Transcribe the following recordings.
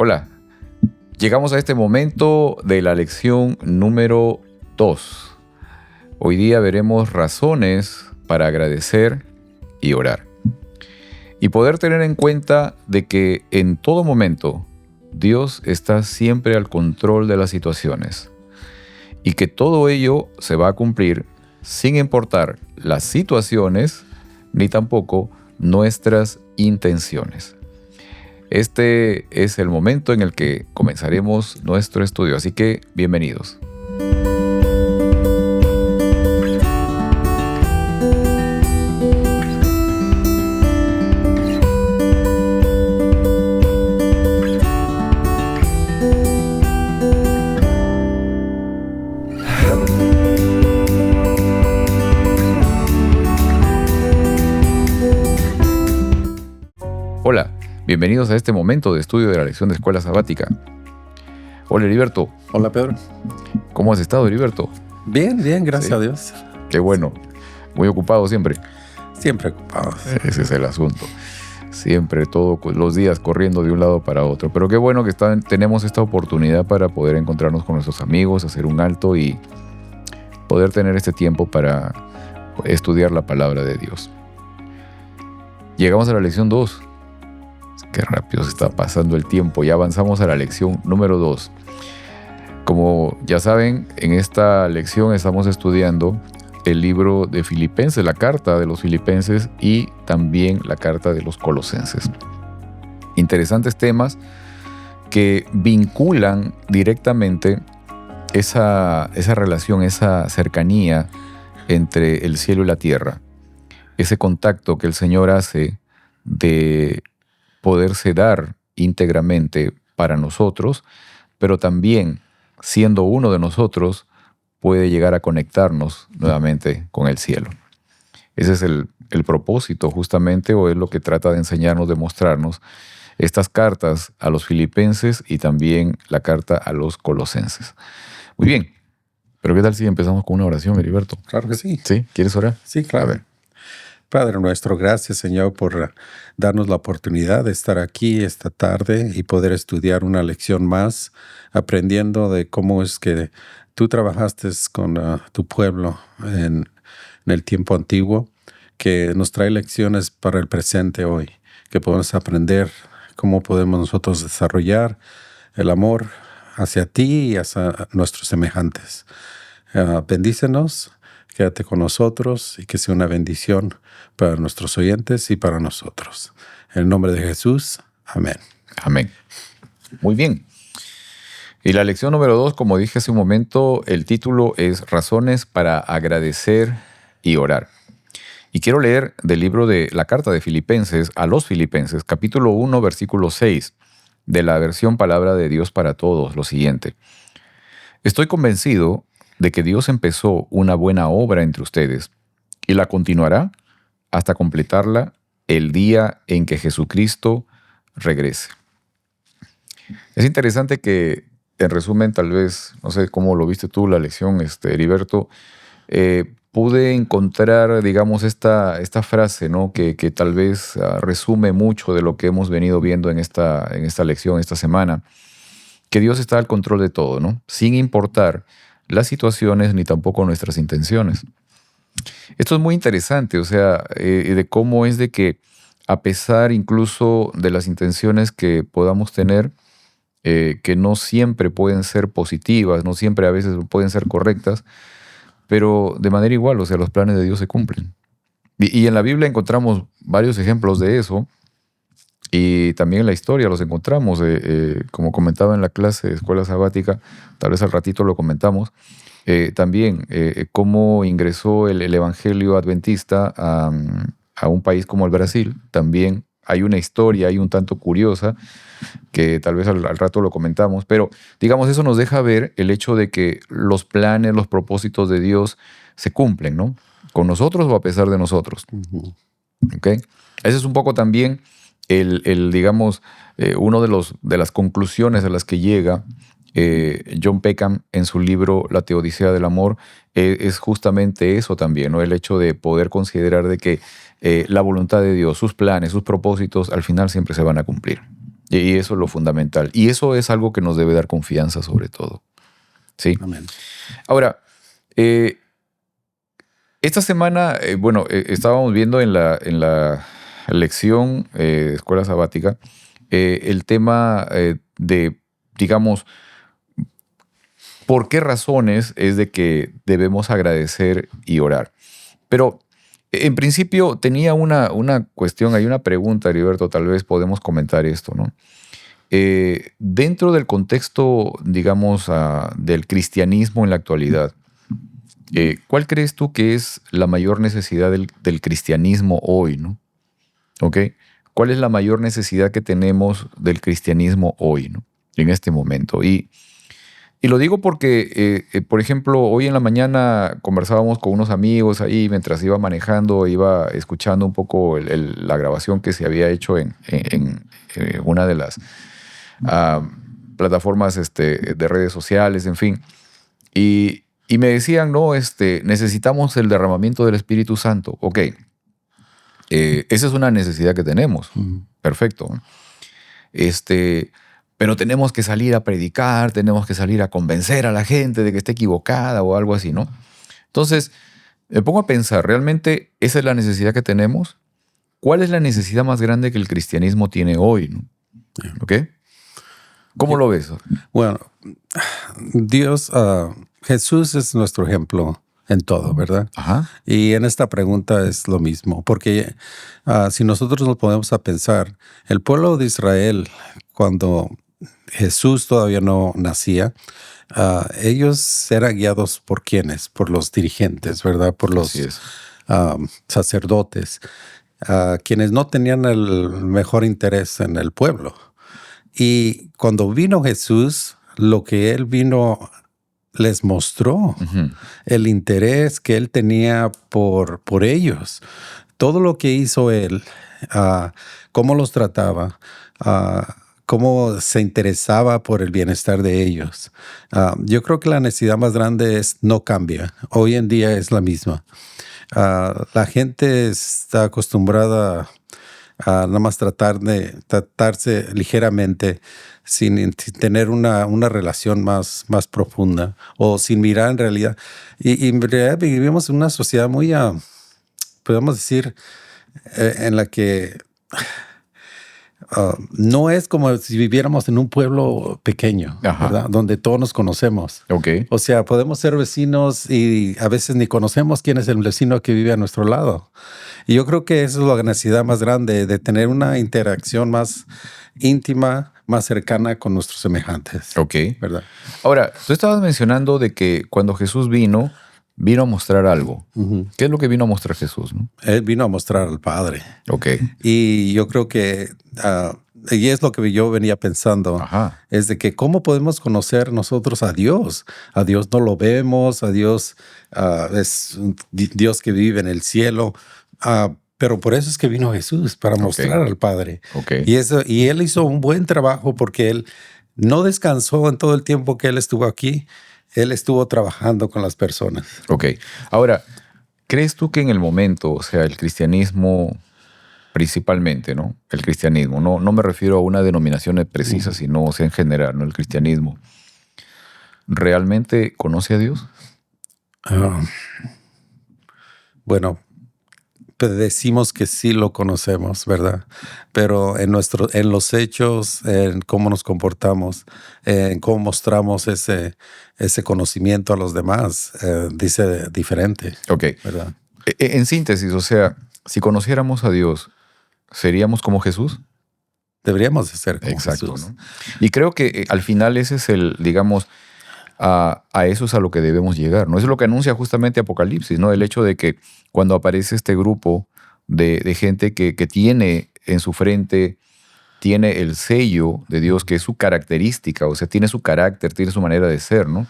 Hola, llegamos a este momento de la lección número 2. Hoy día veremos razones para agradecer y orar. Y poder tener en cuenta de que en todo momento Dios está siempre al control de las situaciones y que todo ello se va a cumplir sin importar las situaciones ni tampoco nuestras intenciones. Este es el momento en el que comenzaremos nuestro estudio, así que bienvenidos. Hola, bienvenidos a este momento de estudio de la lección de Escuela Sabática. Hola, Heriberto. Hola, Pedro. ¿Cómo has estado, Heriberto? Bien, gracias a Dios. Qué bueno. Muy ocupado siempre. Siempre ocupados. Ese es el asunto. Siempre, todos los días corriendo de un lado para otro. Pero qué bueno que tenemos esta oportunidad para poder encontrarnos con nuestros amigos, hacer un alto y poder tener este tiempo para estudiar la palabra de Dios. Llegamos a la lección 2. Qué rápido se está pasando el tiempo. Ya avanzamos a la lección número 2. Como ya saben, en esta lección estamos estudiando el libro de Filipenses, la carta de los Filipenses y también la carta de los Colosenses. Interesantes temas que vinculan directamente esa relación, esa cercanía entre el cielo y la tierra. Ese contacto que el Señor hace de poderse dar íntegramente para nosotros, pero también, siendo uno de nosotros, puede llegar a conectarnos nuevamente con el cielo. Ese es el propósito justamente, o es lo que trata de enseñarnos, de mostrarnos estas cartas a los Filipenses y también la carta a los Colosenses. Muy bien, pero ¿qué tal si empezamos con una oración, Heriberto? Claro que sí. ¿Sí? ¿Quieres orar? Sí, claro. A ver. Padre nuestro, gracias, Señor, por darnos la oportunidad de estar aquí esta tarde y poder estudiar una lección más, aprendiendo de cómo es que tú trabajaste con tu pueblo en el tiempo antiguo, que nos trae lecciones para el presente hoy, que podemos aprender cómo podemos nosotros desarrollar el amor hacia ti y hacia nuestros semejantes. Bendícenos. Quédate con nosotros y que sea una bendición para nuestros oyentes y para nosotros. En el nombre de Jesús, amén. Amén. Muy bien. Y la lección número 2, como dije hace un momento, el título es Razones para agradecer y orar. Y quiero leer del libro de la carta de Filipenses a los Filipenses, capítulo 1, versículo 6, de la versión Palabra de Dios para Todos, lo siguiente. Estoy convencido de que Dios empezó una buena obra entre ustedes y la continuará hasta completarla el día en que Jesucristo regrese. Es interesante que, en resumen, tal vez, no sé cómo lo viste tú la lección, Heriberto, pude encontrar, digamos, esta frase, ¿no? que tal vez resume mucho de lo que hemos venido viendo en esta lección, esta semana, que Dios está al control de todo, ¿no? Sin importar las situaciones ni tampoco nuestras intenciones. Esto es muy interesante, o sea, de cómo es de que a pesar incluso de las intenciones que podamos tener, que no siempre pueden ser positivas, no siempre a veces pueden ser correctas, pero de manera igual, o sea, los planes de Dios se cumplen. Y en la Biblia encontramos varios ejemplos de eso, y también en la historia los encontramos, como comentaba en la clase de Escuela Sabática, tal vez al ratito lo comentamos, también cómo ingresó el evangelio adventista a un país como el Brasil. También hay una historia ahí un tanto curiosa, que tal vez al rato lo comentamos, pero digamos eso nos deja ver el hecho de que los planes, los propósitos de Dios se cumplen, ¿no? Con nosotros o a pesar de nosotros. Uh-huh. ¿Okay? Ese es un poco también digamos, uno de las conclusiones a las que llega John Peckham en su libro La Teodicea del Amor, es justamente eso también, ¿no? El hecho de poder considerar de que la voluntad de Dios, sus planes, sus propósitos, al final siempre se van a cumplir. Y eso es lo fundamental. Y eso es algo que nos debe dar confianza sobre todo. ¿Sí? Amén. Ahora, esta semana, estábamos viendo en la lección de Escuela Sabática el tema de, digamos, por qué razones es de que debemos agradecer y orar. Pero en principio tenía una cuestión, hay una pregunta, Heriberto, tal vez podemos comentar esto, ¿no? Dentro del contexto, digamos, del cristianismo en la actualidad, ¿cuál crees tú que es la mayor necesidad del cristianismo hoy, ¿no? ¿Ok? ¿Cuál es la mayor necesidad que tenemos del cristianismo hoy, ¿no? En este momento. Y lo digo porque, por ejemplo, hoy en la mañana conversábamos con unos amigos ahí mientras iba manejando, iba escuchando un poco la grabación que se había hecho en una de las plataformas de redes sociales, en fin. Y me decían, no, necesitamos el derramamiento del Espíritu Santo. Ok, esa es una necesidad que tenemos. Perfecto. Pero tenemos que salir a predicar, tenemos que salir a convencer a la gente de que esté equivocada o algo así, ¿no? Entonces, me pongo a pensar, ¿realmente esa es la necesidad que tenemos? ¿Cuál es la necesidad más grande que el cristianismo tiene hoy, ¿no? ¿Ok? ¿Cómo lo ves? Bueno, Dios, Jesús es nuestro ejemplo en todo, ¿verdad? Ajá. Y en esta pregunta es lo mismo, porque si nosotros nos ponemos a pensar, el pueblo de Israel, cuando Jesús todavía no nacía, ellos eran guiados por quienes, por los dirigentes, ¿verdad? Por los Así es. sacerdotes, quienes no tenían el mejor interés en el pueblo. Y cuando vino Jesús, lo que él vino les mostró Ujú. el interés que él tenía por ellos. Todo lo que hizo él, cómo los trataba, cómo se interesaba por el bienestar de ellos. Yo creo que la necesidad más grande no cambia. Hoy en día es la misma. La gente está acostumbrada a nada más tratarse ligeramente sin tener una relación más profunda o sin mirar en realidad. Y en realidad vivimos en una sociedad muy, podemos decir, en la que no es como si viviéramos en un pueblo pequeño, Ajá. ¿verdad? Donde todos nos conocemos. Ok. O sea, podemos ser vecinos y a veces ni conocemos quién es el vecino que vive a nuestro lado. Y yo creo que esa es la necesidad más grande, de tener una interacción más íntima, más cercana con nuestros semejantes. Ok. ¿Verdad? Ahora, tú estabas mencionando de que cuando Jesús vino a mostrar algo. Ujú. ¿Qué es lo que vino a mostrar Jesús, no? Él vino a mostrar al Padre. Ok. Y yo creo que, y es lo que yo venía pensando, Ajá. es de que cómo podemos conocer nosotros a Dios. A Dios no lo vemos, a Dios es un Dios que vive en el cielo. Pero por eso es que vino Jesús, para mostrar al Padre. Ok. Y él hizo un buen trabajo porque él no descansó en todo el tiempo que él estuvo aquí. Él estuvo trabajando con las personas. Ok. Ahora, ¿crees tú que en el momento, o sea, el cristianismo principalmente, ¿no? El cristianismo, no me refiero a una denominación precisa, sino, o sea, en general, ¿no? El cristianismo, ¿realmente conoce a Dios? Bueno, pues decimos que sí lo conocemos, ¿verdad? Pero en los hechos, en cómo nos comportamos, en cómo mostramos ese conocimiento a los demás, dice diferente, Ok. ¿verdad? En síntesis, o sea, si conociéramos a Dios, ¿seríamos como Jesús? Deberíamos de ser como Exacto, Jesús. ¿no? Y creo que al final ese es digamos, a eso es a lo que debemos llegar, ¿no? Eso es lo que anuncia justamente Apocalipsis, ¿no? El hecho de que cuando aparece este grupo de gente que tiene en su frente, tiene el sello de Dios, que es su característica, o sea, tiene su carácter, tiene su manera de ser, ¿no?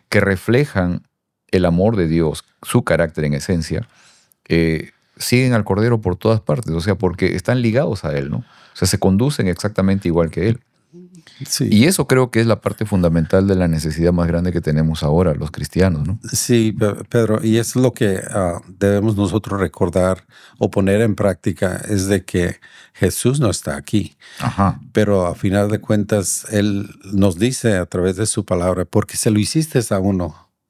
Que reflejan el amor de Dios, su carácter en esencia, siguen al Cordero por todas partes, o sea, porque están ligados a Él, ¿no? O sea, se conducen exactamente igual que Él. Sí. Y eso creo que es la parte fundamental de la necesidad más grande que tenemos ahora, los cristianos, ¿no? Sí, Pedro, y es lo que debemos nosotros recordar o poner en práctica, es de que Jesús no está aquí, Ajá. pero a final de cuentas Él nos dice a través de su palabra, porque se lo hiciste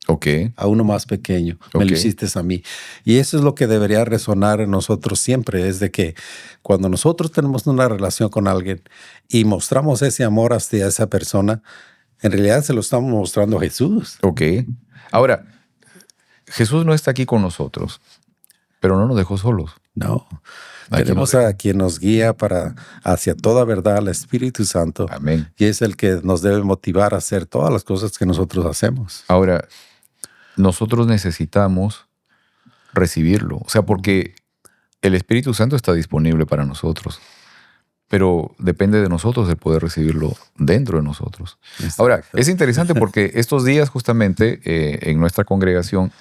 Ok, a uno más pequeño, me lo ok. hiciste a mí. Y eso es lo que debería resonar en nosotros siempre, es de que cuando nosotros tenemos una relación con alguien y mostramos ese amor hacia esa persona, en realidad se lo estamos mostrando a Jesús. Ok. Ahora, Jesús no está aquí con nosotros, pero no nos dejó solos. No, Aquí tenemos nos a quien nos guía hacia toda verdad, el Espíritu Santo, Amén. y es el que nos debe motivar a hacer todas las cosas que nosotros hacemos. Ahora, nosotros necesitamos recibirlo. O sea, porque el Espíritu Santo está disponible para nosotros, pero depende de nosotros el poder recibirlo dentro de nosotros. Ahora, Exacto. es interesante porque estos días justamente en nuestra congregación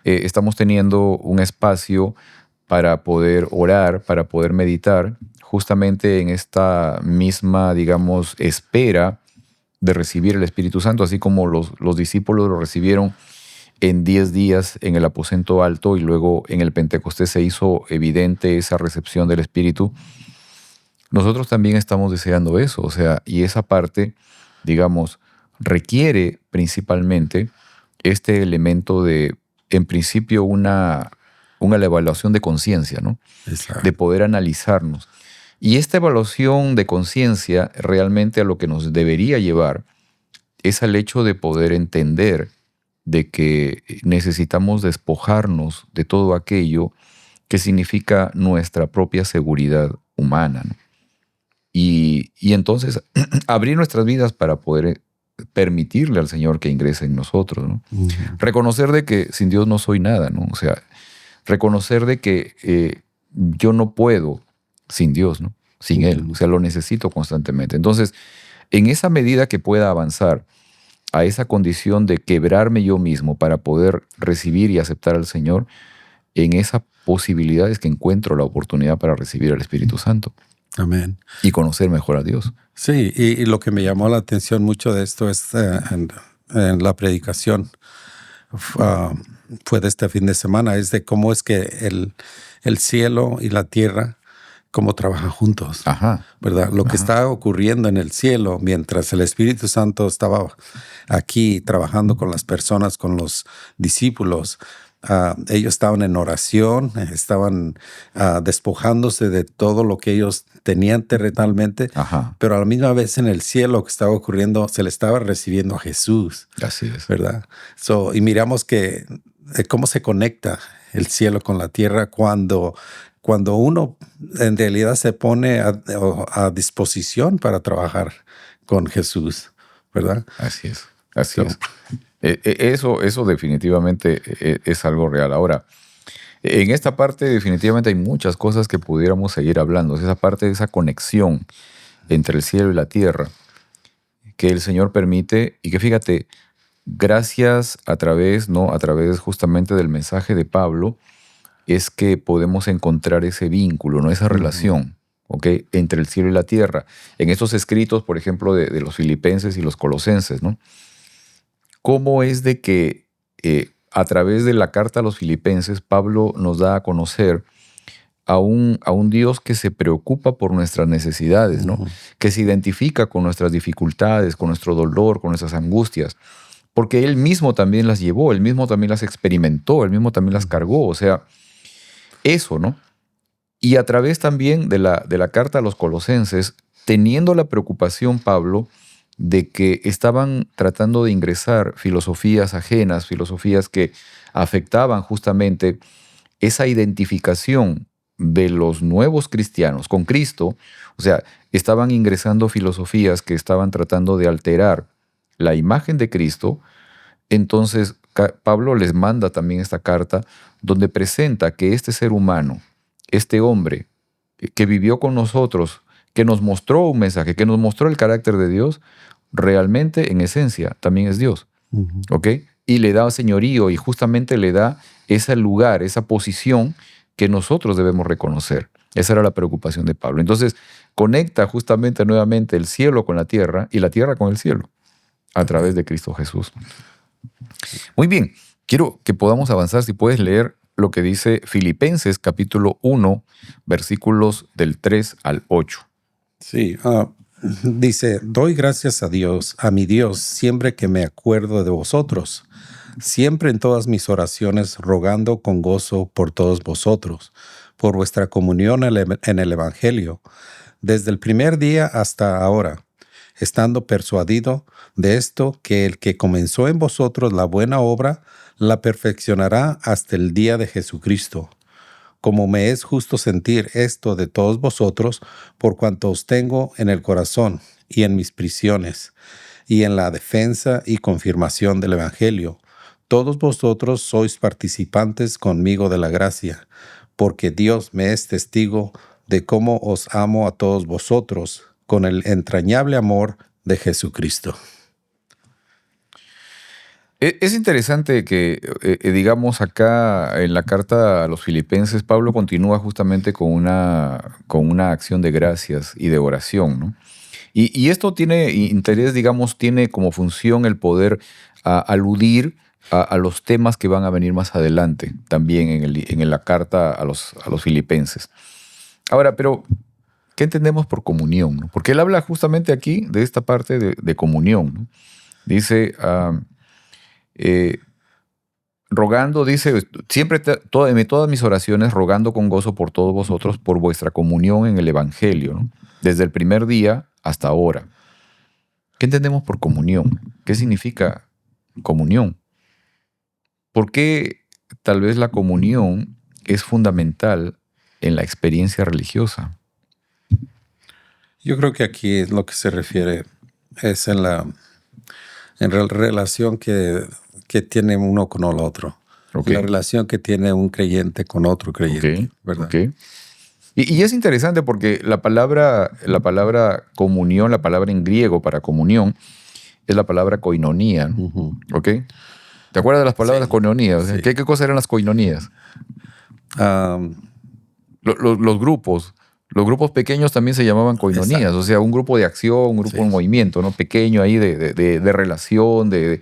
estamos teniendo un espacio para poder orar, para poder meditar, justamente en esta misma, digamos, espera de recibir el Espíritu Santo, así como los discípulos lo recibieron en 10 días en el aposento alto y luego en el Pentecostés se hizo evidente esa recepción del Espíritu. Nosotros también estamos deseando eso, o sea, y esa parte, digamos, requiere principalmente este elemento de, en principio, una evaluación de conciencia, ¿no? Exacto. De poder analizarnos. Y esta evaluación de conciencia realmente a lo que nos debería llevar es al hecho de poder entender de que necesitamos despojarnos de todo aquello que significa nuestra propia seguridad humana, ¿no? Y entonces abrir nuestras vidas para poder permitirle al Señor que ingrese en nosotros, ¿no? Ujú. Reconocer de que sin Dios no soy nada, ¿no? O sea, reconocer de que yo no puedo sin Dios, ¿no? Sin Él. O sea, lo necesito constantemente. Entonces, en esa medida que pueda avanzar a esa condición de quebrarme yo mismo para poder recibir y aceptar al Señor, en esa posibilidad es que encuentro la oportunidad para recibir al Espíritu Santo Amén. y conocer mejor a Dios. Sí, y lo que me llamó la atención mucho de esto es en la predicación, fue de este fin de semana, es de cómo es que el cielo y la tierra, cómo trabajan juntos, Ajá. ¿verdad? Lo que está ocurriendo en el cielo mientras el Espíritu Santo estaba aquí trabajando con las personas, con los discípulos. Ellos estaban en oración, estaban despojándose de todo lo que ellos tenían terrenalmente, Ajá. pero a la misma vez en el cielo lo que estaba ocurriendo, se le estaba recibiendo a Jesús, Así es. ¿verdad? Y miramos que cómo se conecta el cielo con la tierra cuando uno en realidad se pone a disposición para trabajar con Jesús, ¿verdad? Así es. Así es. Eso definitivamente es algo real. Ahora, en esta parte definitivamente hay muchas cosas que pudiéramos seguir hablando. Esa parte de esa conexión entre el cielo y la tierra que el Señor permite y que fíjate, gracias a través justamente del mensaje de Pablo, es que podemos encontrar ese vínculo, ¿no? Esa relación, ¿ok? Entre el cielo y la tierra. En estos escritos, por ejemplo, de los filipenses y los colosenses, ¿no? ¿Cómo es de que a través de la carta a los filipenses, Pablo nos da a conocer a un Dios que se preocupa por nuestras necesidades, ¿no? Que se identifica con nuestras dificultades, con nuestro dolor, con nuestras angustias, porque Él mismo también las llevó, Él mismo también las experimentó, Él mismo también las cargó, o sea, eso, ¿no? Y a través también de la carta a los colosenses, teniendo la preocupación, Pablo, de que estaban tratando de ingresar filosofías ajenas, filosofías que afectaban justamente esa identificación de los nuevos cristianos con Cristo, o sea, estaban ingresando filosofías que estaban tratando de alterar la imagen de Cristo. Entonces, Pablo les manda también esta carta donde presenta que este ser humano, este hombre que vivió con nosotros, que nos mostró un mensaje, que nos mostró el carácter de Dios, realmente en esencia también es Dios, ¿ok? Y le da señorío y justamente le da ese lugar, esa posición que nosotros debemos reconocer. Esa era la preocupación de Pablo. Entonces, conecta justamente nuevamente el cielo con la tierra y la tierra con el cielo a través de Cristo Jesús. Muy bien, quiero que podamos avanzar, si puedes leer lo que dice Filipenses capítulo 1, versículos del 3 al 8. Sí, dice, doy gracias a Dios, a mi Dios, siempre que me acuerdo de vosotros, siempre en todas mis oraciones, rogando con gozo por todos vosotros, por vuestra comunión en el Evangelio, desde el primer día hasta ahora, estando persuadido de esto, que el que comenzó en vosotros la buena obra, la perfeccionará hasta el día de Jesucristo. Como me es justo sentir esto de todos vosotros, por cuanto os tengo en el corazón y en mis prisiones, y en la defensa y confirmación del Evangelio. Todos vosotros sois participantes conmigo de la gracia, porque Dios me es testigo de cómo os amo a todos vosotros, con el entrañable amor de Jesucristo. Es interesante que, digamos, acá en la carta a los filipenses, Pablo continúa justamente con una acción de gracias y de oración, ¿no? Y esto tiene interés, digamos, tiene como función el poder aludir a los temas que van a venir más adelante, también en la carta a los filipenses. Ahora, pero, ¿qué entendemos por comunión, no? Porque él habla justamente aquí de esta parte de comunión, ¿no? Dice... rogando, dice, siempre en todas mis oraciones, rogando con gozo por todos vosotros, por vuestra comunión en el Evangelio, ¿no? Desde el primer día hasta ahora. ¿Qué entendemos por comunión? ¿Qué significa comunión? ¿Por qué tal vez la comunión es fundamental en la experiencia religiosa? Yo creo que aquí lo que se refiere es en la relación que tiene uno con el otro. Okay. La relación que tiene un creyente con otro creyente, Okay. ¿verdad? Okay. Y es interesante porque la palabra comunión, la palabra en griego para comunión, es la palabra koinonía, ¿no? ¿Ok? ¿Te acuerdas de las palabras koinonías? Sí. ¿Qué cosas eran las koinonías? Los grupos. Los grupos pequeños también se llamaban koinonías, exacto. O sea, un grupo de acción, un grupo de movimiento, ¿no? Pequeño ahí de relación, de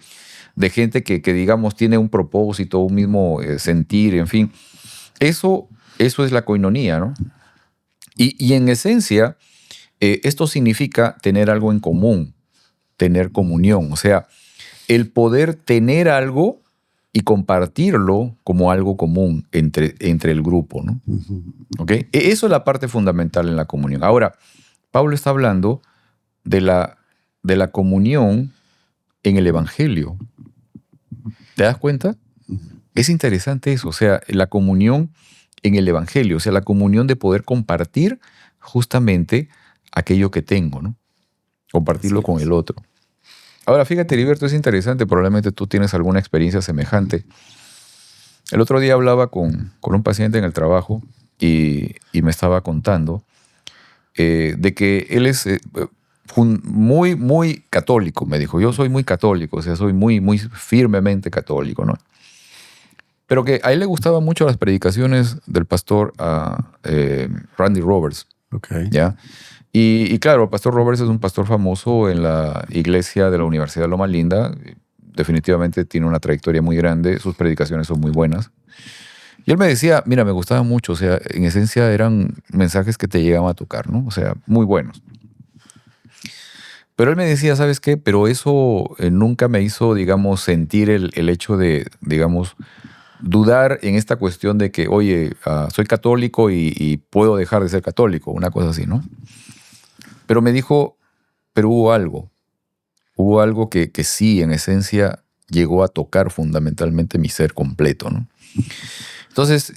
gente que, digamos, tiene un propósito, un mismo sentir, en fin. Eso es la koinonía, ¿no? Y en esencia, esto significa tener algo en común, tener comunión. O sea, el poder tener algo y compartirlo como algo común entre el grupo, ¿no? ¿Okay? Eso es la parte fundamental en la comunión. Ahora, Pablo está hablando de la comunión en el Evangelio. ¿Te das cuenta? Es interesante eso, o sea, la comunión en el Evangelio, o sea, la comunión de poder compartir justamente aquello que tengo, ¿no? Compartirlo con el otro. Ahora, fíjate, Heriberto, es interesante, probablemente tú tienes alguna experiencia semejante. El otro día hablaba con un paciente en el trabajo y me estaba contando de que él es muy, muy católico, me dijo. Yo soy muy católico, o sea, soy muy, muy firmemente católico, ¿no? Pero que a él le gustaban mucho las predicaciones del pastor Randy Roberts. Okay. ¿Ya? Y claro, el pastor Roberts es un pastor famoso en la iglesia de la Universidad de Loma Linda. Definitivamente tiene una trayectoria muy grande. Sus predicaciones son muy buenas. Y él me decía, mira, me gustaba mucho. O sea, en esencia eran mensajes que te llegaban a tocar, ¿no? O sea, muy buenos. Pero él me decía, ¿sabes qué? Pero eso nunca me hizo, digamos, sentir el hecho de, digamos, dudar en esta cuestión de que, oye, soy católico y puedo dejar de ser católico, una cosa así, ¿no? Pero me dijo, pero hubo algo que sí, en esencia, llegó a tocar fundamentalmente mi ser completo, ¿no? Entonces,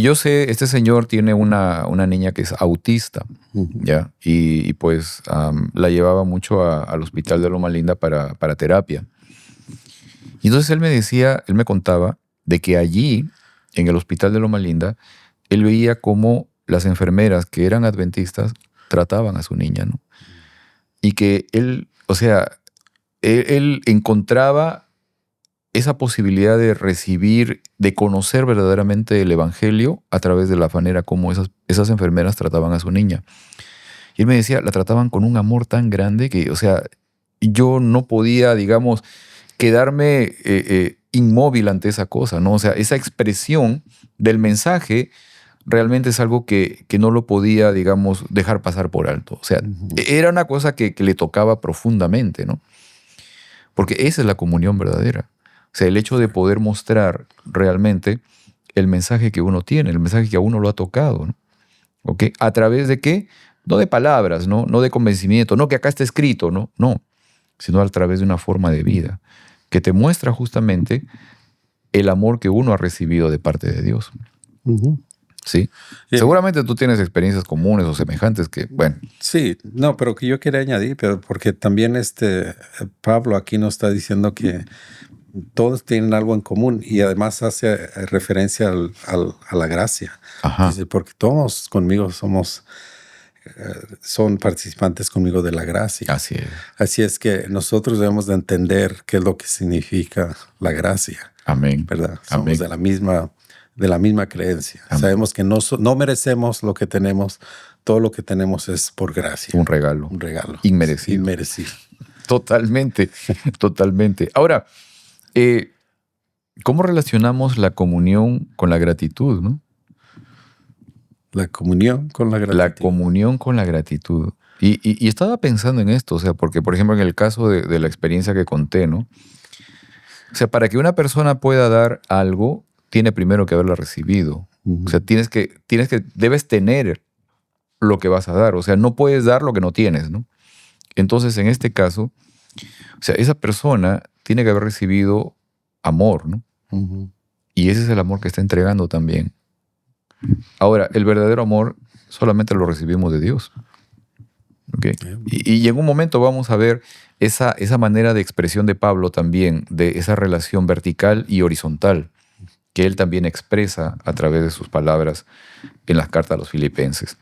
yo sé, este señor tiene una niña que es autista, ¿ya? Y pues la llevaba mucho al hospital de Loma Linda para terapia. Y entonces él me contaba de que allí, en el hospital de Loma Linda, él veía cómo las enfermeras que eran adventistas trataban a su niña, ¿no? Y que él, o sea, él encontraba esa posibilidad de recibir, de conocer verdaderamente el Evangelio a través de la manera como esas enfermeras trataban a su niña. Y él me decía, la trataban con un amor tan grande que, o sea, yo no podía, digamos, quedarme inmóvil ante esa cosa, ¿no? O sea, esa expresión del mensaje realmente es algo que no lo podía, digamos, dejar pasar por alto. O sea, era una cosa que le tocaba profundamente, ¿no? Porque esa es la comunión verdadera. O sea, el hecho de poder mostrar realmente el mensaje que uno tiene, el mensaje que a uno lo ha tocado, ¿no? ¿Ok? ¿A través de qué? No de palabras, ¿no? No de convencimiento, no que acá está escrito, ¿no? No, sino a través de una forma de vida que te muestra justamente el amor que uno ha recibido de parte de Dios. ¿Sí? Seguramente tú tienes experiencias comunes o semejantes que, bueno. Sí, no, pero que yo quería añadir, pero porque también Pablo aquí nos está diciendo que todos tienen algo en común y además hace referencia a la gracia. Ajá. Dice, porque todos conmigo son participantes conmigo de la gracia. Así es. Así es que nosotros debemos de entender qué es lo que significa la gracia. Amén. ¿Verdad? Amén. Somos de la misma creencia. Amén. Sabemos que no merecemos lo que tenemos. Todo lo que tenemos es por gracia. Un regalo. Un regalo. Inmerecido. Inmerecido. Totalmente, totalmente. Ahora, ¿cómo relacionamos la comunión con la gratitud, no? La comunión con la gratitud. La comunión con la gratitud. Y estaba pensando en esto, o sea, porque, por ejemplo, en el caso de la experiencia que conté, ¿no? O sea, para que una persona pueda dar algo, tiene primero que haberlo recibido. O sea, debes tener lo que vas a dar. O sea, no puedes dar lo que no tienes, ¿no? Entonces, en este caso, o sea, esa persona tiene que haber recibido amor, ¿no? Y ese es el amor que está entregando también. Ahora, el verdadero amor solamente lo recibimos de Dios. ¿Okay? Y en un momento vamos a ver esa manera de expresión de Pablo también, de esa relación vertical y horizontal, que él también expresa a través de sus palabras en las cartas a los filipenses.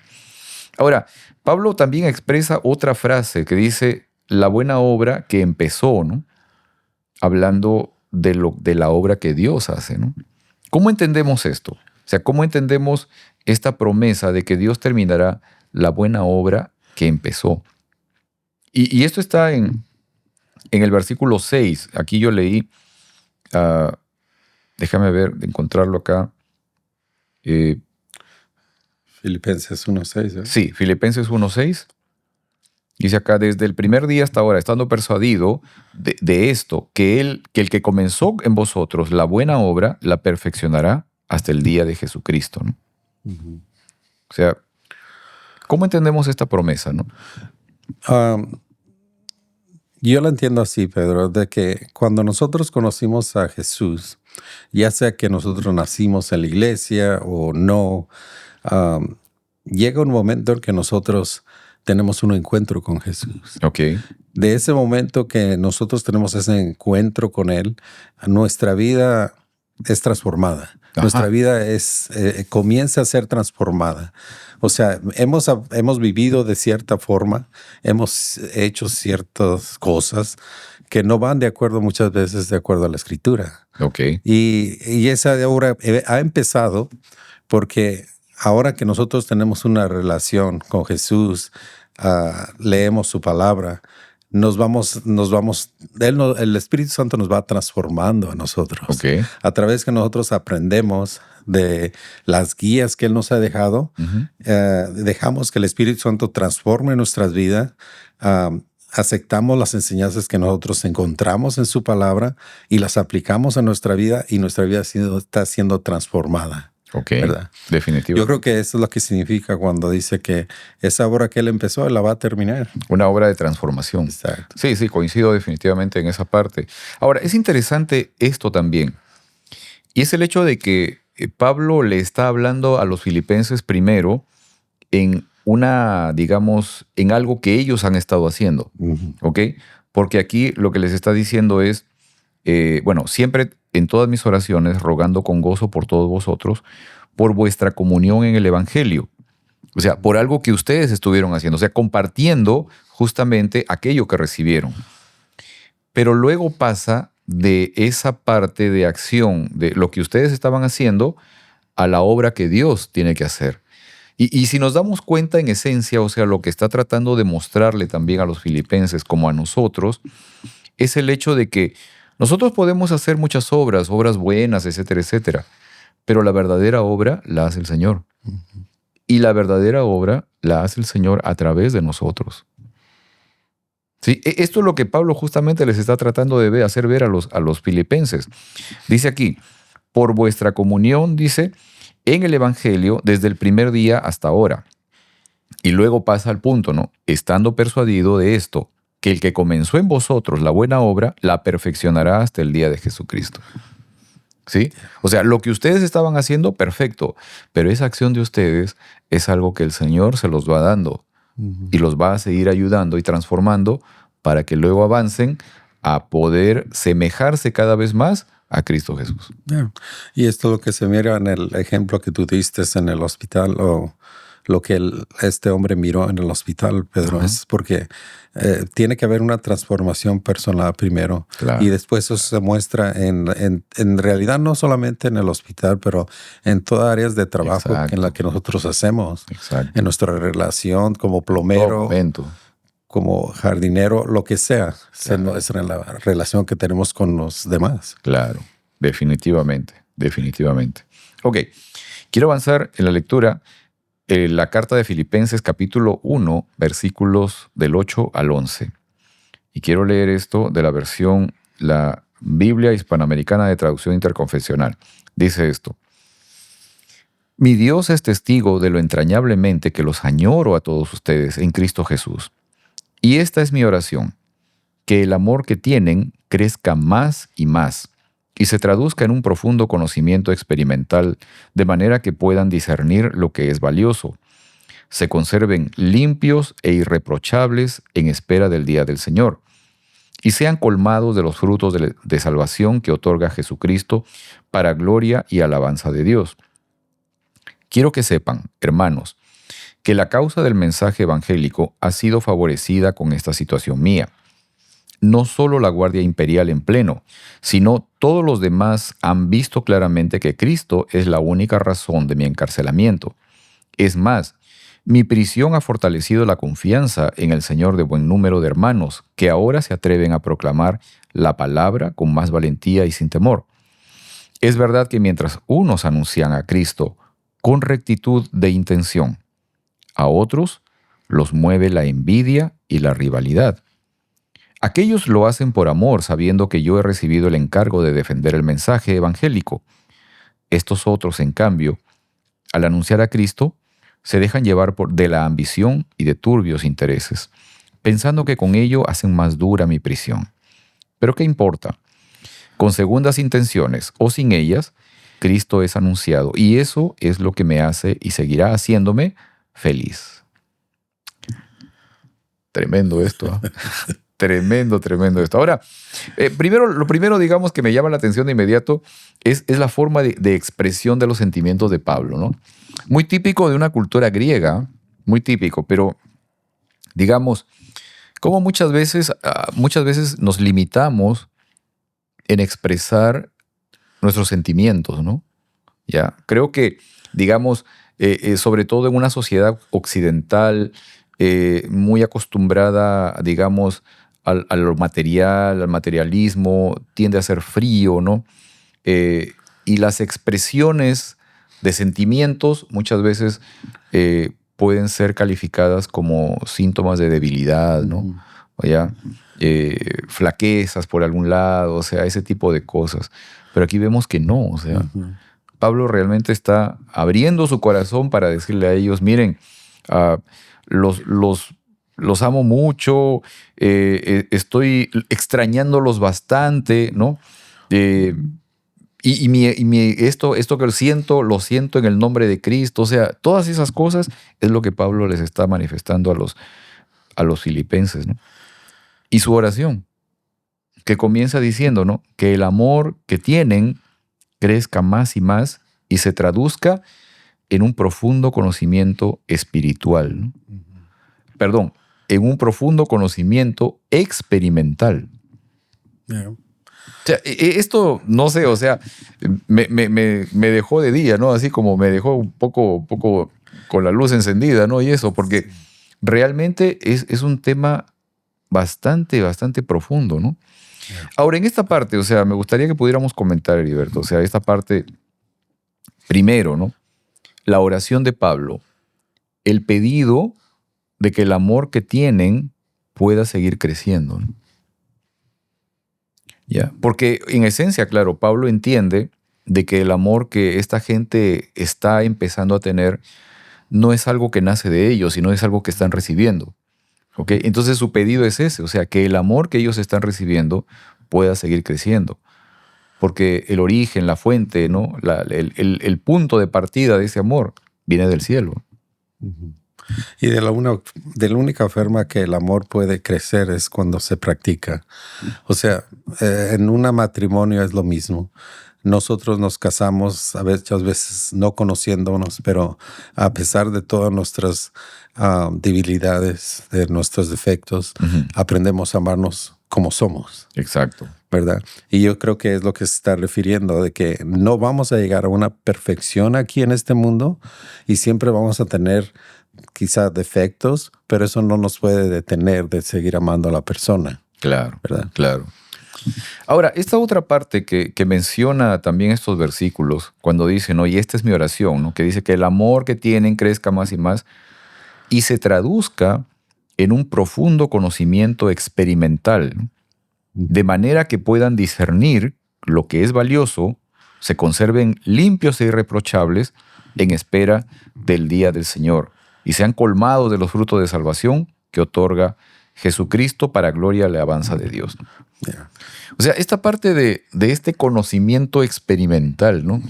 Ahora, Pablo también expresa otra frase que dice, la buena obra que empezó, ¿no? Hablando de la obra que Dios hace, ¿no? ¿Cómo entendemos esto? O sea, ¿cómo entendemos esta promesa de que Dios terminará la buena obra que empezó? Y esto está en el versículo 6. Aquí yo leí, déjame ver, encontrarlo acá. Filipenses 1:6. Sí, Filipenses 1:6. Dice acá, desde el primer día hasta ahora, estando persuadido de esto, que el que comenzó en vosotros la buena obra, la perfeccionará hasta el día de Jesucristo, ¿no? O sea, ¿cómo entendemos esta promesa, no? Yo la entiendo así, Pedro, de que cuando nosotros conocimos a Jesús, ya sea que nosotros nacimos en la iglesia o no, llega un momento en que nosotros tenemos un encuentro con Jesús. Okay. De ese momento que nosotros tenemos ese encuentro con Él, nuestra vida es transformada. Ajá. Nuestra vida comienza a ser transformada. O sea, hemos vivido de cierta forma, hemos hecho ciertas cosas que no van de acuerdo muchas veces de acuerdo a la Escritura. Okay. Y esa obra ha empezado porque ahora que nosotros tenemos una relación con Jesús, leemos su palabra, el Espíritu Santo nos va transformando a nosotros. Okay. A través que nosotros aprendemos de las guías que Él nos ha dejado, dejamos que el Espíritu Santo transforme nuestras vidas, aceptamos las enseñanzas que nosotros encontramos en su palabra y las aplicamos a nuestra vida y nuestra vida está siendo transformada. Ok, ¿verdad? Definitivo. Yo creo que eso es lo que significa cuando dice que esa obra que Él empezó, Él la va a terminar. Una obra de transformación. Exacto. Sí, coincido definitivamente en esa parte. Ahora, es interesante esto también. Y es el hecho de que Pablo le está hablando a los filipenses primero en en algo que ellos han estado haciendo. ¿Ok? Porque aquí lo que les está diciendo es, siempre en todas mis oraciones, rogando con gozo por todos vosotros, por vuestra comunión en el Evangelio. O sea, por algo que ustedes estuvieron haciendo, o sea, compartiendo justamente aquello que recibieron. Pero luego pasa de esa parte de acción, de lo que ustedes estaban haciendo, a la obra que Dios tiene que hacer. Y si nos damos cuenta en esencia, o sea, lo que está tratando de mostrarle también a los filipenses como a nosotros, es el hecho de que nosotros podemos hacer muchas obras, obras buenas, etcétera, etcétera, pero la verdadera obra la hace el Señor. Y la verdadera obra la hace el Señor a través de nosotros. ¿Sí? Esto es lo que Pablo justamente les está tratando de hacer ver a los filipenses. Dice aquí, por vuestra comunión, dice, en el Evangelio desde el primer día hasta ahora. Y luego pasa al punto, ¿no? Estando persuadido de esto, que el que comenzó en vosotros la buena obra, la perfeccionará hasta el día de Jesucristo. ¿Sí? O sea, lo que ustedes estaban haciendo, perfecto, pero esa acción de ustedes es algo que el Señor se los va dando y los va a seguir ayudando y transformando para que luego avancen a poder semejarse cada vez más a Cristo Jesús. Yeah. Y esto es lo que se mira en el ejemplo que tú diste en el hospital, o lo que este hombre miró en el hospital, Pedro, es porque tiene que haber una transformación personal primero. Claro. Y después eso se muestra en realidad no solamente en el hospital, pero en todas áreas de trabajo en la que nosotros hacemos. Exacto. En nuestra relación como Todo plomero, momento. como jardinero, lo que sea. Claro. Es la relación que tenemos con los demás. Claro, definitivamente, definitivamente. Ok, quiero avanzar en la lectura. La carta de Filipenses capítulo 1, versículos del 8 al 11. Y quiero leer esto de la versión, la Biblia Hispanoamericana de Traducción Interconfesional. Dice esto: Mi Dios es testigo de lo entrañablemente que los añoro a todos ustedes en Cristo Jesús. Y esta es mi oración, que el amor que tienen crezca más y más, y se traduzca en un profundo conocimiento experimental, de manera que puedan discernir lo que es valioso, se conserven limpios e irreprochables en espera del día del Señor, y sean colmados de los frutos de salvación que otorga Jesucristo para gloria y alabanza de Dios. Quiero que sepan, hermanos, que la causa del mensaje evangélico ha sido favorecida con esta situación mía. No solo la Guardia Imperial en pleno, sino todos los demás han visto claramente que Cristo es la única razón de mi encarcelamiento. Es más, mi prisión ha fortalecido la confianza en el Señor de buen número de hermanos que ahora se atreven a proclamar la palabra con más valentía y sin temor. Es verdad que mientras unos anuncian a Cristo con rectitud de intención, a otros los mueve la envidia y la rivalidad. Aquellos lo hacen por amor, sabiendo que yo he recibido el encargo de defender el mensaje evangélico. Estos otros, en cambio, al anunciar a Cristo, se dejan llevar de la ambición y de turbios intereses, pensando que con ello hacen más dura mi prisión. Pero ¿qué importa? Con segundas intenciones o sin ellas, Cristo es anunciado, y eso es lo que me hace y seguirá haciéndome feliz. Tremendo esto, ¿eh? Tremendo, tremendo esto. Ahora, lo primero, digamos, que me llama la atención de inmediato es la forma de expresión de los sentimientos de Pablo, ¿no? Muy típico de una cultura griega, muy típico, pero digamos, como muchas veces nos limitamos en expresar nuestros sentimientos, ¿no? ¿Ya? Creo que, digamos, sobre todo en una sociedad occidental muy acostumbrada, digamos, a lo material, al materialismo, tiende a ser frío, ¿no? Y las expresiones de sentimientos muchas veces pueden ser calificadas como síntomas de debilidad, ¿no? ¿Ya? Flaquezas por algún lado, o sea, ese tipo de cosas. Pero aquí vemos que no, o sea, Pablo realmente está abriendo su corazón para decirle a ellos, miren, los amo mucho, estoy extrañándolos bastante, ¿no? Esto que lo siento en el nombre de Cristo. O sea, todas esas cosas es lo que Pablo les está manifestando a los filipenses, ¿no? Y su oración, que comienza diciendo, ¿no?, que el amor que tienen crezca más y más y se traduzca en un profundo conocimiento espiritual, ¿no? Perdón, en un profundo conocimiento experimental. Yeah. O sea, esto, no sé, o sea, me dejó de día, ¿no? Así como me dejó un poco con la luz encendida, ¿no? Y eso, porque realmente es un tema bastante, bastante profundo, ¿no? Ahora, en esta parte, o sea, me gustaría que pudiéramos comentar, Heriberto, o sea, esta parte, primero, ¿no? La oración de Pablo, el pedido de que el amor que tienen pueda seguir creciendo, ¿no? Ya. Porque en esencia, claro, Pablo entiende de que el amor que esta gente está empezando a tener no es algo que nace de ellos, sino es algo que están recibiendo. ¿Ok? Entonces su pedido es ese, o sea, que el amor que ellos están recibiendo pueda seguir creciendo. Porque el origen, la fuente, ¿no? El punto de partida de ese amor viene del cielo. Ujú. Y de la única forma que el amor puede crecer es cuando se practica. O sea, en un matrimonio es lo mismo. Nosotros nos casamos muchas veces no conociéndonos, pero a pesar de todas nuestras debilidades, de nuestros defectos, aprendemos a amarnos como somos. Exacto. ¿Verdad? Y yo creo que es lo que se está refiriendo, de que no vamos a llegar a una perfección aquí en este mundo y siempre vamos a tener quizá defectos, pero eso no nos puede detener de seguir amando a la persona. Claro, ¿verdad? Claro. Ahora, esta otra parte que menciona también estos versículos, cuando dicen, oye, esta es mi oración, ¿no? Que dice que el amor que tienen crezca más y más y se traduzca en un profundo conocimiento experimental, ¿no? De manera que puedan discernir lo que es valioso, se conserven limpios e irreprochables en espera del día del Señor y sean colmados de los frutos de salvación que otorga Jesucristo para gloria y alabanza de Dios. Yeah. O sea, esta parte de este conocimiento experimental, ¿no?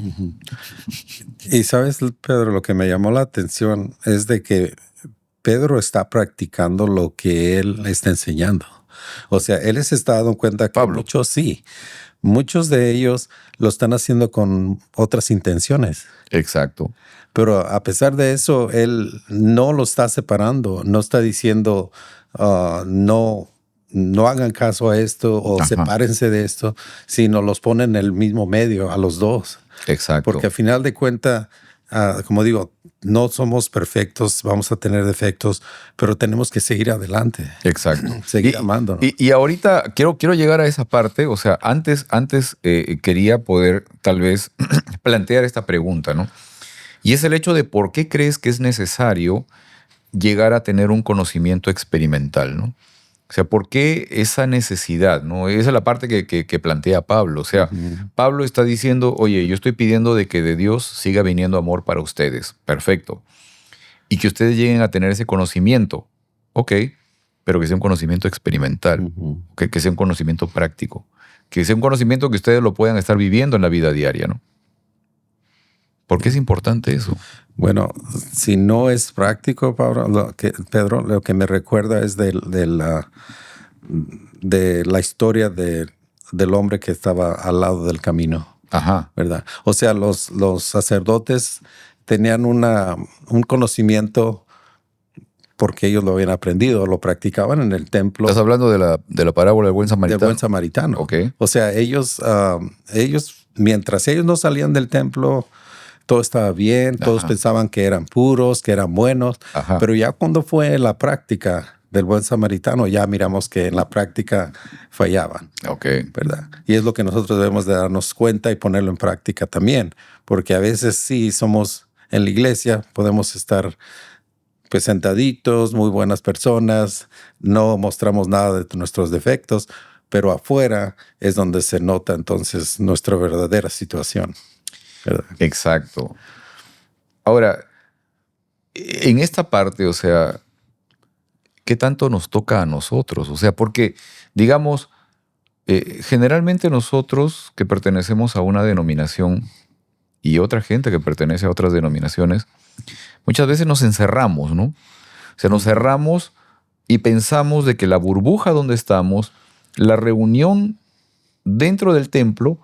Y sabes, Pedro, lo que me llamó la atención es de que Pedro está practicando lo que él está enseñando. O sea, él se está dando cuenta que Pablo. muchos de ellos lo están haciendo con otras intenciones. Exacto. Pero a pesar de eso, él no lo está separando, no está diciendo no hagan caso a esto o sepárense de esto, sino los pone en el mismo medio a los dos. Exacto. Porque al final de cuentas, como digo, no somos perfectos, vamos a tener defectos, pero tenemos que seguir adelante. Exacto. Seguir amándonos. Y ahorita quiero llegar a esa parte, o sea, antes quería poder tal vez plantear esta pregunta, ¿no? Y es el hecho de por qué crees que es necesario llegar a tener un conocimiento experimental, ¿no? O sea, ¿por qué esa necesidad, ¿no? Esa es la parte que plantea Pablo. O sea, Pablo está diciendo, oye, yo estoy pidiendo de que de Dios siga viniendo amor para ustedes. Perfecto. Y que ustedes lleguen a tener ese conocimiento. Ok, pero que sea un conocimiento experimental. Okay, que sea un conocimiento práctico. Que sea un conocimiento que ustedes lo puedan estar viviendo en la vida diaria, ¿no? ¿Por qué es importante eso? Bueno, si no es práctico, Pedro, lo que me recuerda es de la historia del hombre que estaba al lado del camino. Ajá. ¿Verdad? O sea, los sacerdotes tenían un conocimiento porque ellos lo habían aprendido, lo practicaban en el templo. ¿Estás hablando de la parábola del buen samaritano? Del buen samaritano. Okay. O sea, ellos, mientras ellos no salían del templo, todo estaba bien, todos pensaban que eran puros, que eran buenos, pero ya cuando fue la práctica del buen samaritano, ya miramos que en la práctica fallaban, ¿verdad? Y es lo que nosotros debemos de darnos cuenta y ponerlo en práctica también, porque a veces sí somos en la iglesia, podemos estar pues sentaditos, muy buenas personas, no mostramos nada de nuestros defectos, pero afuera es donde se nota entonces nuestra verdadera situación. ¿Verdad? Exacto. Ahora, en esta parte, o sea, ¿qué tanto nos toca a nosotros? O sea, porque, digamos, generalmente nosotros que pertenecemos a una denominación y otra gente que pertenece a otras denominaciones, muchas veces nos encerramos, ¿no? O sea, nos cerramos y pensamos de que la burbuja donde estamos, la reunión dentro del templo,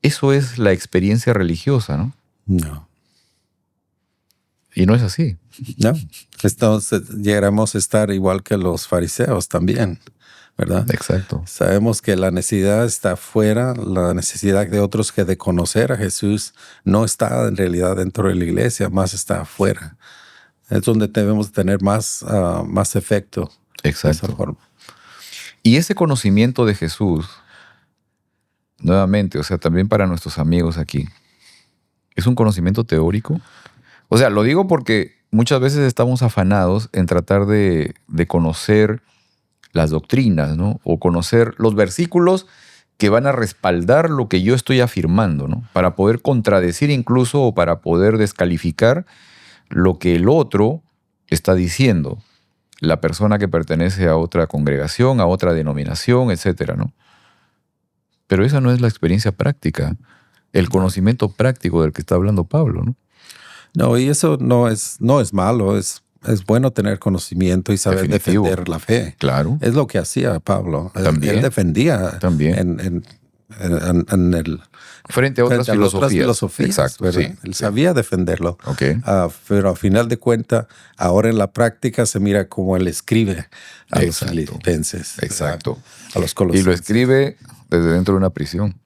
eso es la experiencia religiosa, ¿no? No. Y no es así. No. Entonces llegamos a estar igual que los fariseos también, ¿verdad? Exacto. Sabemos que la necesidad está afuera, la necesidad de otros que de conocer a Jesús no está en realidad dentro de la iglesia, más está afuera, es donde debemos tener más, más efecto. Exacto. De esa forma. Y ese conocimiento de Jesús, nuevamente, o sea, también para nuestros amigos aquí, ¿es un conocimiento teórico? O sea, lo digo porque muchas veces estamos afanados en tratar de conocer las doctrinas, ¿no? O conocer los versículos que van a respaldar lo que yo estoy afirmando, ¿no? Para poder contradecir incluso o para poder descalificar lo que el otro está diciendo, la persona que pertenece a otra congregación, a otra denominación, etcétera, ¿no? Pero esa no es la experiencia práctica, el conocimiento práctico del que está hablando Pablo, ¿no? No, y eso no es malo, es bueno tener conocimiento y saber Definitivo. defender la fe. Claro. Es lo que hacía Pablo. También. Él defendía También. en el frente a otras filosofías. Exacto, ¿verdad? sí. Él sabía defenderlo. Okay. Pero a final de cuentas, ahora en la práctica se mira cómo él escribe a los filipenses. Exacto. A los colosenses. Y lo escribe desde dentro de una prisión.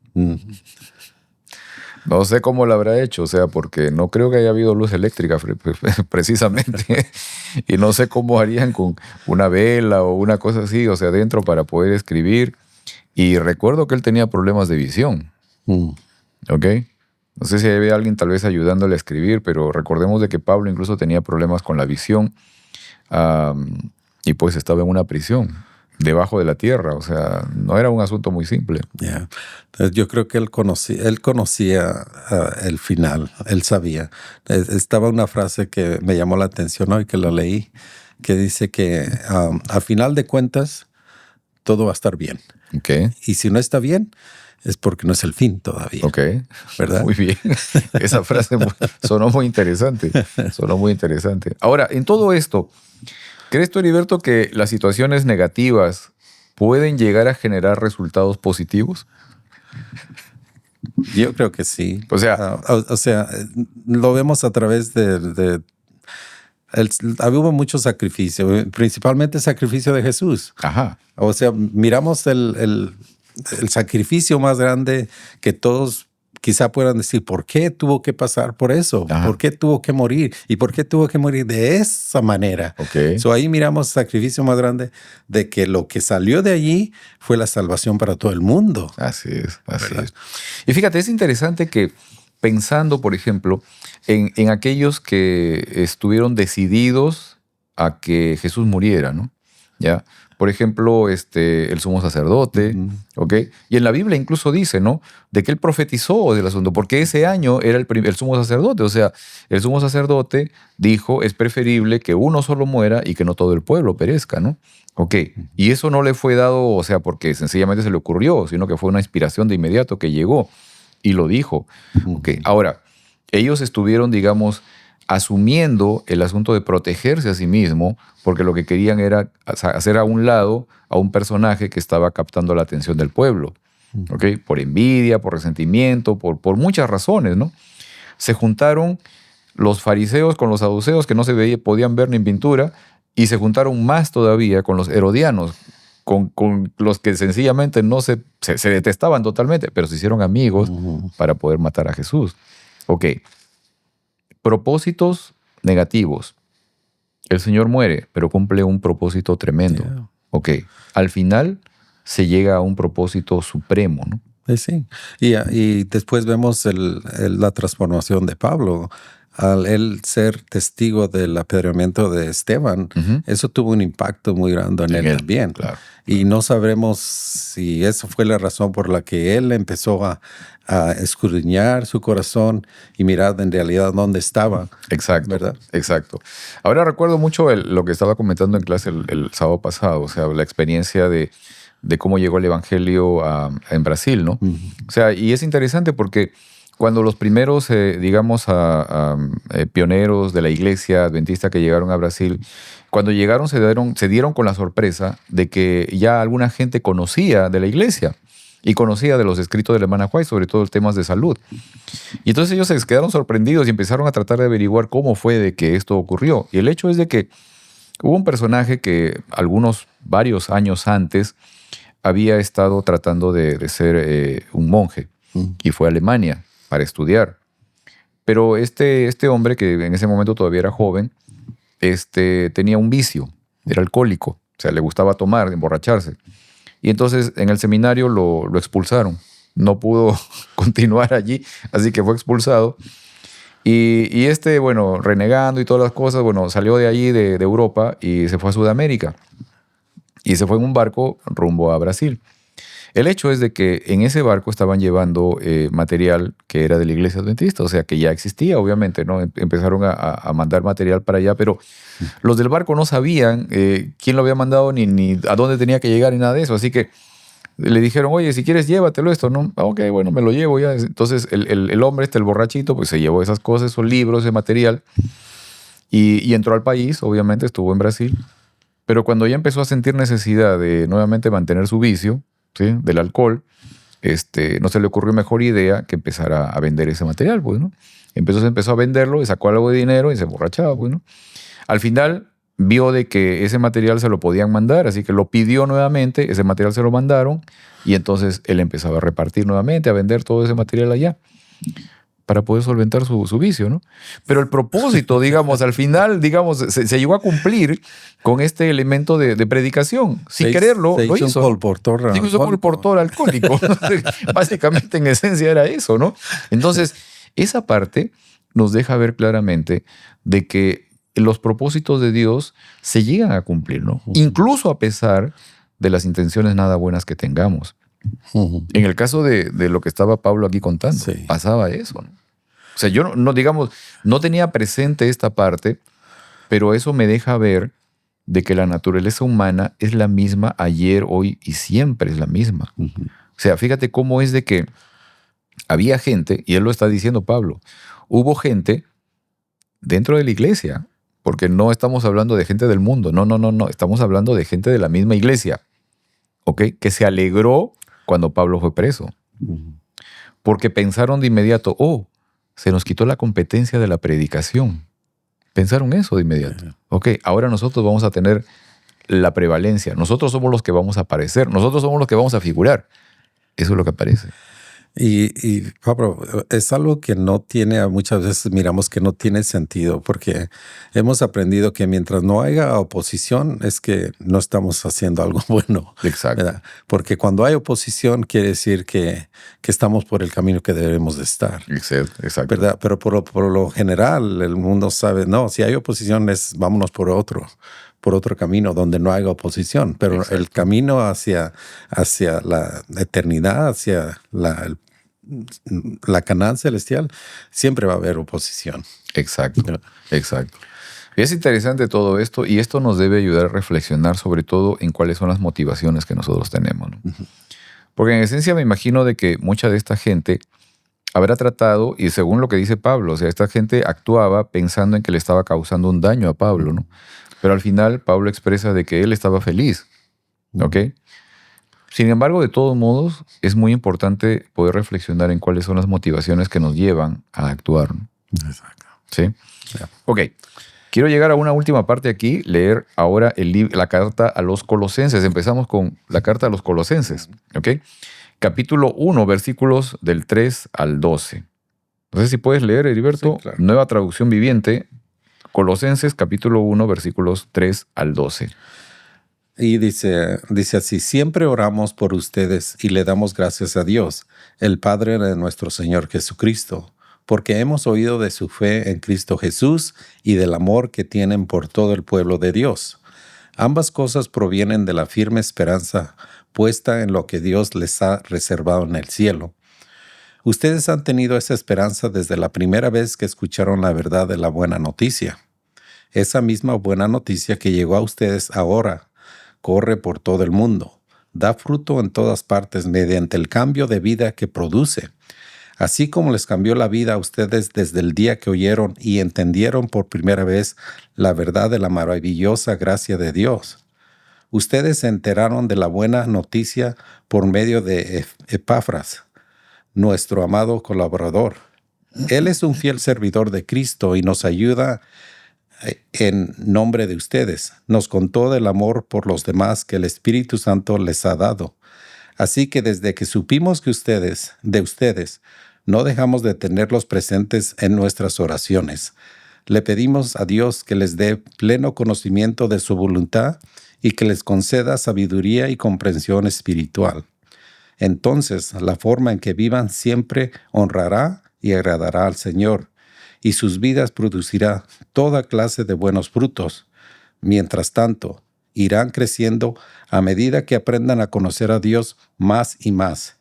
No sé cómo lo habrá hecho, o sea, porque no creo que haya habido luz eléctrica precisamente. Y no sé cómo harían con una vela o una cosa así, o sea, dentro para poder escribir. Y recuerdo que él tenía problemas de visión. ¿Ok? No sé si había alguien tal vez ayudándole a escribir, pero recordemos de que Pablo incluso tenía problemas con la visión y pues estaba en una prisión, debajo de la tierra. O sea, no era un asunto muy simple. Yeah. Entonces yo creo que él conocía el final, él sabía. Estaba una frase que me llamó la atención hoy, que lo leí, que dice que al final de cuentas todo va a estar bien. Okay. Y si no está bien, es porque no es el fin todavía. Ok, ¿Verdad? Muy bien. Esa frase sonó muy interesante. Sonó muy interesante. Ahora, en todo esto, ¿crees tú, Heriberto, que las situaciones negativas pueden llegar a generar resultados positivos? Yo creo que sí. O sea, lo vemos a través de hubo mucho sacrificio, principalmente el sacrificio de Jesús. Ajá. O sea, miramos el sacrificio más grande que todos quizá puedan decir, ¿por qué tuvo que pasar por eso? Ajá. ¿Por qué tuvo que morir? ¿Y por qué tuvo que morir de esa manera? Okay. So, ahí miramos el sacrificio más grande de que lo que salió de allí fue la salvación para todo el mundo. Así es, así es. Y fíjate, es interesante que pensando, por ejemplo, en aquellos que estuvieron decididos a que Jesús muriera, ¿no? ¿Ya? Por ejemplo, el sumo sacerdote, ¿ok? Y en la Biblia incluso dice, ¿no? De que él profetizó del asunto, porque ese año era el sumo sacerdote. O sea, el sumo sacerdote dijo, es preferible que uno solo muera y que no todo el pueblo perezca, ¿no? Ok, y eso no le fue dado, o sea, porque sencillamente se le ocurrió, sino que fue una inspiración de inmediato que llegó y lo dijo. Ok, ahora, ellos estuvieron, digamos, asumiendo el asunto de protegerse a sí mismo, porque lo que querían era hacer a un lado a un personaje que estaba captando la atención del pueblo, ¿ok? Por envidia, por resentimiento, por muchas razones, ¿no? Se juntaron los fariseos con los saduceos que no se podían ver ni en pintura, y se juntaron más todavía con los herodianos, con los que sencillamente no se detestaban totalmente, pero se hicieron amigos para poder matar a Jesús. Ok. Propósitos negativos. El Señor muere, pero cumple un propósito tremendo. Yeah. Ok. Al final se llega a un propósito supremo, ¿no? Sí. Y después vemos la transformación de Pablo. Al él ser testigo del apedreamiento de Esteban, eso tuvo un impacto muy grande en él también. Claro. Y no sabremos si esa fue la razón por la que él empezó a escudriñar su corazón y mirar en realidad dónde estaba. Exacto, ¿verdad? Exacto. Ahora recuerdo mucho lo que estaba comentando en clase el sábado pasado, o sea, la experiencia de cómo llegó el evangelio en Brasil, ¿no? O sea, y es interesante porque cuando los primeros, digamos, pioneros de la iglesia adventista que llegaron a Brasil, cuando llegaron se dieron con la sorpresa de que ya alguna gente conocía de la iglesia y conocía de los escritos de la hermana White, sobre todo temas de salud. Y entonces ellos se quedaron sorprendidos y empezaron a tratar de averiguar cómo fue de que esto ocurrió. Y el hecho es de que hubo un personaje que varios años antes, había estado tratando de ser un monje y fue a Alemania para estudiar. Pero este hombre, que en ese momento todavía era joven, tenía un vicio, era alcohólico, o sea, le gustaba tomar, emborracharse. Y entonces en el seminario lo expulsaron. No pudo continuar allí, así que fue expulsado. Y bueno, renegando y todas las cosas, bueno, salió de allí, de Europa, y se fue a Sudamérica. Y se fue en un barco rumbo a Brasil. El hecho es de que en ese barco estaban llevando material que era de la iglesia adventista, o sea, que ya existía, obviamente, ¿no? Empezaron a mandar material para allá, pero los del barco no sabían quién lo había mandado ni a dónde tenía que llegar ni nada de eso. Así que le dijeron, oye, si quieres llévatelo esto, ¿no? Ah, ok, bueno, me lo llevo ya. Entonces el hombre, el borrachito, pues se llevó esas cosas, esos libros, ese material, y entró al país, obviamente, estuvo en Brasil. Pero cuando ya empezó a sentir necesidad de nuevamente mantener su vicio, ¿sí?, del alcohol, no se le ocurrió mejor idea que empezar a vender ese material, pues, ¿no? Entonces empezó a venderlo y sacó algo de dinero y se emborrachaba, pues, ¿no? Al final vio de que ese material se lo podían mandar, así que lo pidió nuevamente, ese material se lo mandaron y entonces él empezaba a repartir nuevamente, a vender todo ese material allá para poder solventar su vicio, ¿no? Pero el propósito, digamos, al final, digamos, se llegó a cumplir con este elemento de predicación. Sin quererlo, lo hizo. Un colportor. Se hizo un colportor alcohólico. Básicamente, en esencia, era eso, ¿no? Entonces, esa parte nos deja ver claramente de que los propósitos de Dios se llegan a cumplir, ¿no? Incluso a pesar de las intenciones nada buenas que tengamos. En el caso de lo que estaba Pablo aquí contando, sí, pasaba eso, ¿no? O sea, yo digamos, no tenía presente esta parte, pero eso me deja ver de que la naturaleza humana es la misma ayer, hoy y siempre es la misma. O sea, fíjate cómo es de que había gente, y él lo está diciendo Pablo, hubo gente dentro de la iglesia, porque no estamos hablando de gente del mundo, no, estamos hablando de gente de la misma iglesia, ¿ok? Que se alegró cuando Pablo fue preso. Porque pensaron de inmediato, se nos quitó la competencia de la predicación. Pensaron eso de inmediato. Ok, ahora nosotros vamos a tener la prevalencia. Nosotros somos los que vamos a aparecer. Nosotros somos los que vamos a figurar. Eso es lo que aparece. Y Pablo, es algo que no tiene, muchas veces miramos que no tiene sentido, porque hemos aprendido que mientras no haya oposición es que no estamos haciendo algo bueno. Exacto. ¿Verdad? Porque cuando hay oposición quiere decir que estamos por el camino que debemos de estar. Exacto. ¿Verdad? Pero por lo general el mundo sabe, no, si hay oposición vámonos por otro camino donde no haya oposición. Pero exacto, el camino hacia la eternidad, hacia la Canaán celestial, siempre va a haber oposición. Exacto, ¿no? Exacto. Y es interesante todo esto, y esto nos debe ayudar a reflexionar sobre todo en cuáles son las motivaciones que nosotros tenemos, ¿no? Porque en esencia me imagino de que mucha de esta gente habrá tratado, y según lo que dice Pablo, o sea, esta gente actuaba pensando en que le estaba causando un daño a Pablo, ¿no? Pero al final Pablo expresa de que él estaba feliz, ¿ok? Sin embargo, de todos modos, es muy importante poder reflexionar en cuáles son las motivaciones que nos llevan a actuar, ¿no? Exacto. ¿Sí? Yeah. Ok. Quiero llegar a una última parte aquí, leer ahora la carta a los Colosenses. Empezamos con la carta a los Colosenses, ¿ok? Capítulo 1, versículos del 3 al 12. No sé si puedes leer, Heriberto. Sí, claro. Nueva traducción viviente. Colosenses, capítulo 1, versículos 3 al 12. Y dice así: siempre oramos por ustedes y le damos gracias a Dios, el Padre de nuestro Señor Jesucristo, porque hemos oído de su fe en Cristo Jesús y del amor que tienen por todo el pueblo de Dios. Ambas cosas provienen de la firme esperanza puesta en lo que Dios les ha reservado en el cielo. Ustedes han tenido esa esperanza desde la primera vez que escucharon la verdad de la buena noticia. Esa misma buena noticia que llegó a ustedes ahora corre por todo el mundo, da fruto en todas partes mediante el cambio de vida que produce. Así como les cambió la vida a ustedes desde el día que oyeron y entendieron por primera vez la verdad de la maravillosa gracia de Dios. Ustedes se enteraron de la buena noticia por medio de Epafras, nuestro amado colaborador. Él es un fiel servidor de Cristo y nos ayuda en nombre de ustedes. Nos contó del amor por los demás que el Espíritu Santo les ha dado. Así que desde que supimos que de ustedes, no dejamos de tenerlos presentes en nuestras oraciones. Le pedimos a Dios que les dé pleno conocimiento de su voluntad y que les conceda sabiduría y comprensión espiritual. Entonces, la forma en que vivan siempre honrará y agradará al Señor, y sus vidas producirá toda clase de buenos frutos. Mientras tanto, irán creciendo a medida que aprendan a conocer a Dios más y más.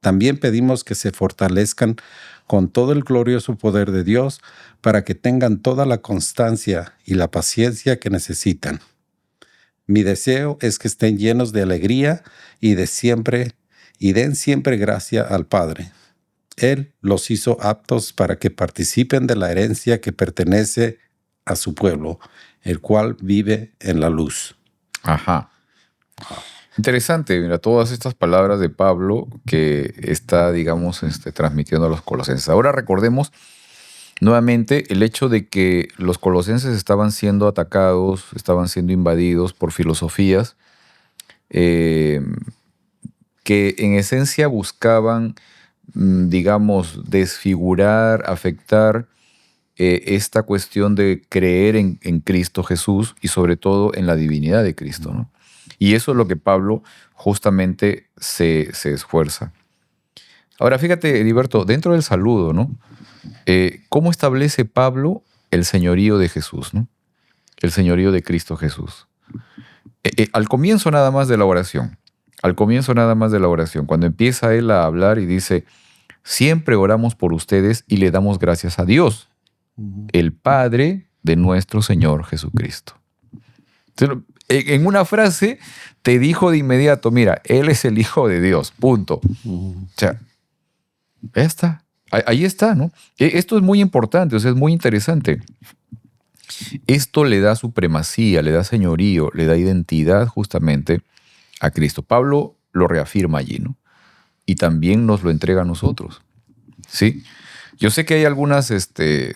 También pedimos que se fortalezcan con todo el glorioso poder de Dios para que tengan toda la constancia y la paciencia que necesitan. Mi deseo es que estén llenos de alegría y den siempre gracia al Padre. Él los hizo aptos para que participen de la herencia que pertenece a su pueblo, el cual vive en la luz. Ajá. Interesante, mira, todas estas palabras de Pablo que está, digamos, transmitiendo a los colosenses. Ahora recordemos nuevamente el hecho de que los colosenses estaban siendo atacados, estaban siendo invadidos por filosofías que en esencia buscaban, digamos, desfigurar, afectar esta cuestión de creer en Cristo Jesús y sobre todo en la divinidad de Cristo, ¿no? Y eso es lo que Pablo justamente se esfuerza. Ahora, fíjate, Heriberto, dentro del saludo, ¿no? ¿Cómo establece Pablo el señorío de Jesús, ¿no? El señorío de Cristo Jesús. Al comienzo nada más de la oración, cuando empieza él a hablar y dice, siempre oramos por ustedes y le damos gracias a Dios, el Padre de nuestro Señor Jesucristo. Entonces, en una frase te dijo de inmediato, mira, Él es el Hijo de Dios, punto. O sea, ya está. Ahí está, ¿no? Esto es muy importante, o sea, es muy interesante. Esto le da supremacía, le da señorío, le da identidad justamente a Cristo. Pablo lo reafirma allí, ¿no? Y también nos lo entrega a nosotros, ¿sí? Yo sé que hay algunas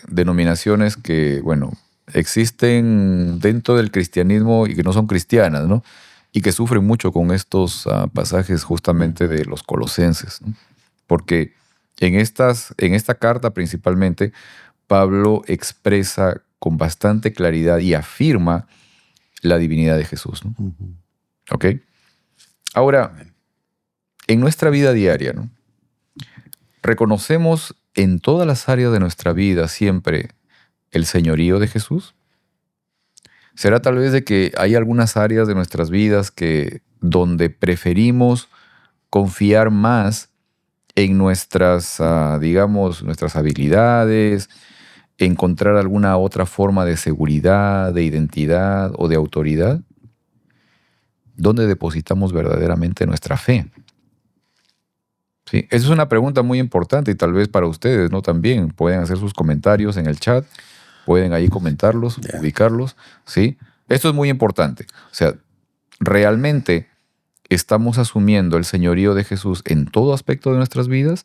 denominaciones que, bueno, existen dentro del cristianismo y que no son cristianas, ¿no? Y que sufren mucho con estos pasajes justamente de los colosenses, ¿no? Porque en esta carta principalmente, Pablo expresa con bastante claridad y afirma la divinidad de Jesús, ¿no? ¿Ok? Ahora, en nuestra vida diaria, ¿no? ¿Reconocemos en todas las áreas de nuestra vida siempre el señorío de Jesús? ¿Será tal vez de que hay algunas áreas de nuestras vidas donde preferimos confiar más en nuestras, digamos, nuestras habilidades, encontrar alguna otra forma de seguridad, de identidad o de autoridad? ¿Dónde depositamos verdaderamente nuestra fe? Sí, esa es una pregunta muy importante y tal vez para ustedes, ¿no? También pueden hacer sus comentarios en el chat, pueden ahí comentarlos, ubicarlos, ¿sí? Esto es muy importante. O sea, ¿realmente estamos asumiendo el señorío de Jesús en todo aspecto de nuestras vidas?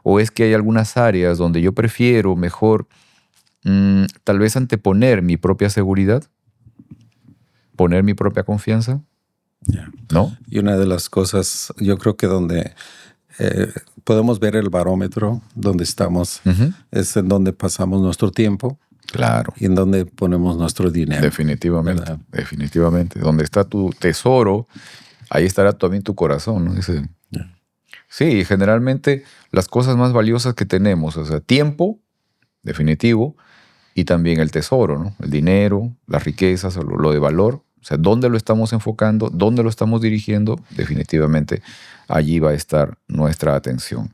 ¿O es que hay algunas áreas donde yo prefiero mejor tal vez anteponer mi propia seguridad, poner mi propia confianza? ¿No? Y una de las cosas, yo creo que donde podemos ver el barómetro donde estamos, es en donde pasamos nuestro tiempo. Claro. Y en donde ponemos nuestro dinero. Definitivamente, ¿verdad? definitivamente. Donde está tu tesoro, ahí estará también tu corazón, ¿no? Sí, generalmente las cosas más valiosas que tenemos, o sea, tiempo, definitivo, y también el tesoro, ¿no? El dinero, las riquezas, lo de valor. O sea, ¿dónde lo estamos enfocando? ¿Dónde lo estamos dirigiendo? Definitivamente allí va a estar nuestra atención.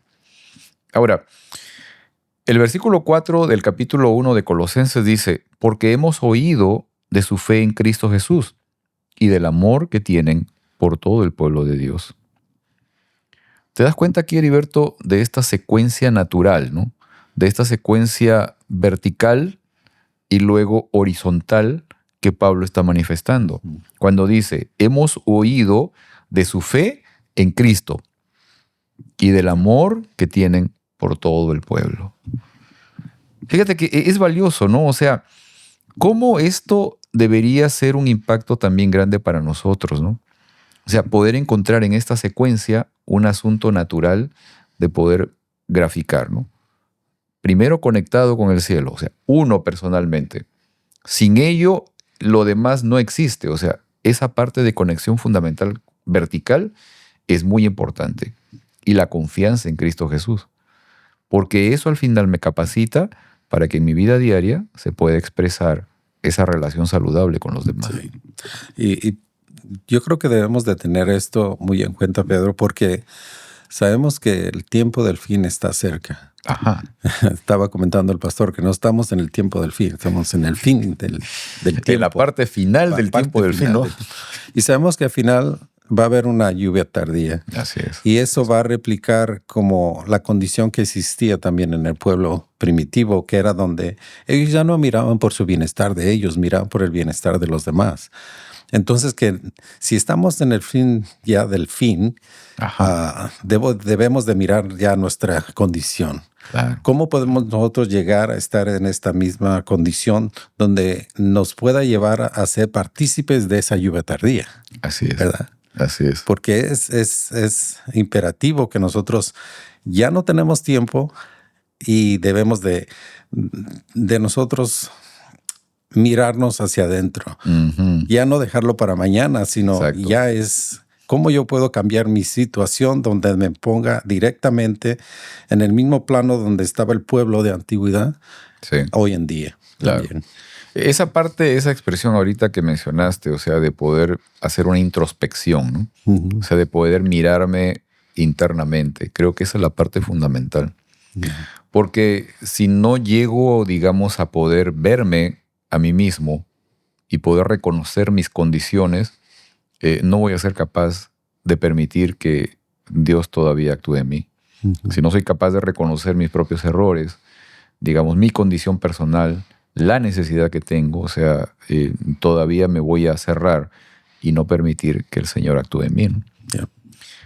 Ahora, el versículo 4 del capítulo 1 de Colosenses dice, porque hemos oído de su fe en Cristo Jesús y del amor que tienen por todo el pueblo de Dios. ¿Te das cuenta aquí, Heriberto, de esta secuencia natural, ¿no? De esta secuencia vertical y luego horizontal que Pablo está manifestando. Cuando dice, hemos oído de su fe en Cristo y del amor que tienen por todo el pueblo. Fíjate que es valioso, ¿no? O sea, ¿cómo esto debería ser un impacto también grande para nosotros, ¿no? O sea, poder encontrar en esta secuencia un asunto natural de poder graficar, ¿no? primero conectado con el cielo, o sea, uno personalmente. Sin ello, lo demás no existe. O sea, esa parte de conexión fundamental vertical es muy importante. Y la confianza en Cristo Jesús. Porque eso al final me capacita para que en mi vida diaria se pueda expresar esa relación saludable con los demás. Sí. Y yo creo que debemos de tener esto muy en cuenta, Pedro, porque sabemos que el tiempo del fin está cerca. Ajá. Estaba comentando el pastor que no estamos en el tiempo del fin, estamos en el fin del tiempo. En la parte final del tiempo del fin, ¿no? Y sabemos que al final va a haber una lluvia tardía. Así es. Y eso va a replicar como la condición que existía también en el pueblo primitivo, que era donde ellos ya no miraban por su bienestar de ellos, miraban por el bienestar de los demás. Entonces, que si estamos en el fin ya del fin, debemos de mirar ya nuestra condición. Claro. ¿Cómo podemos nosotros llegar a estar en esta misma condición donde nos pueda llevar a ser partícipes de esa lluvia tardía? Así es. ¿Verdad? Así es. Porque es imperativo que nosotros ya no tenemos tiempo y debemos de nosotros mirarnos hacia adentro. Ya no dejarlo para mañana, sino Exacto. ya es cómo yo puedo cambiar mi situación donde me ponga directamente en el mismo plano donde estaba el pueblo de antigüedad hoy en día. Claro. También. Esa parte, esa expresión ahorita que mencionaste, o sea, de poder hacer una introspección, ¿no? O sea, de poder mirarme internamente. Creo que esa es la parte fundamental. Porque si no llego, digamos, a poder verme a mí mismo y poder reconocer mis condiciones, no voy a ser capaz de permitir que Dios todavía actúe en mí. Si no soy capaz de reconocer mis propios errores, digamos, mi condición personal, la necesidad que tengo, o sea, todavía me voy a cerrar y no permitir que el Señor actúe en mí, ¿no? Yeah.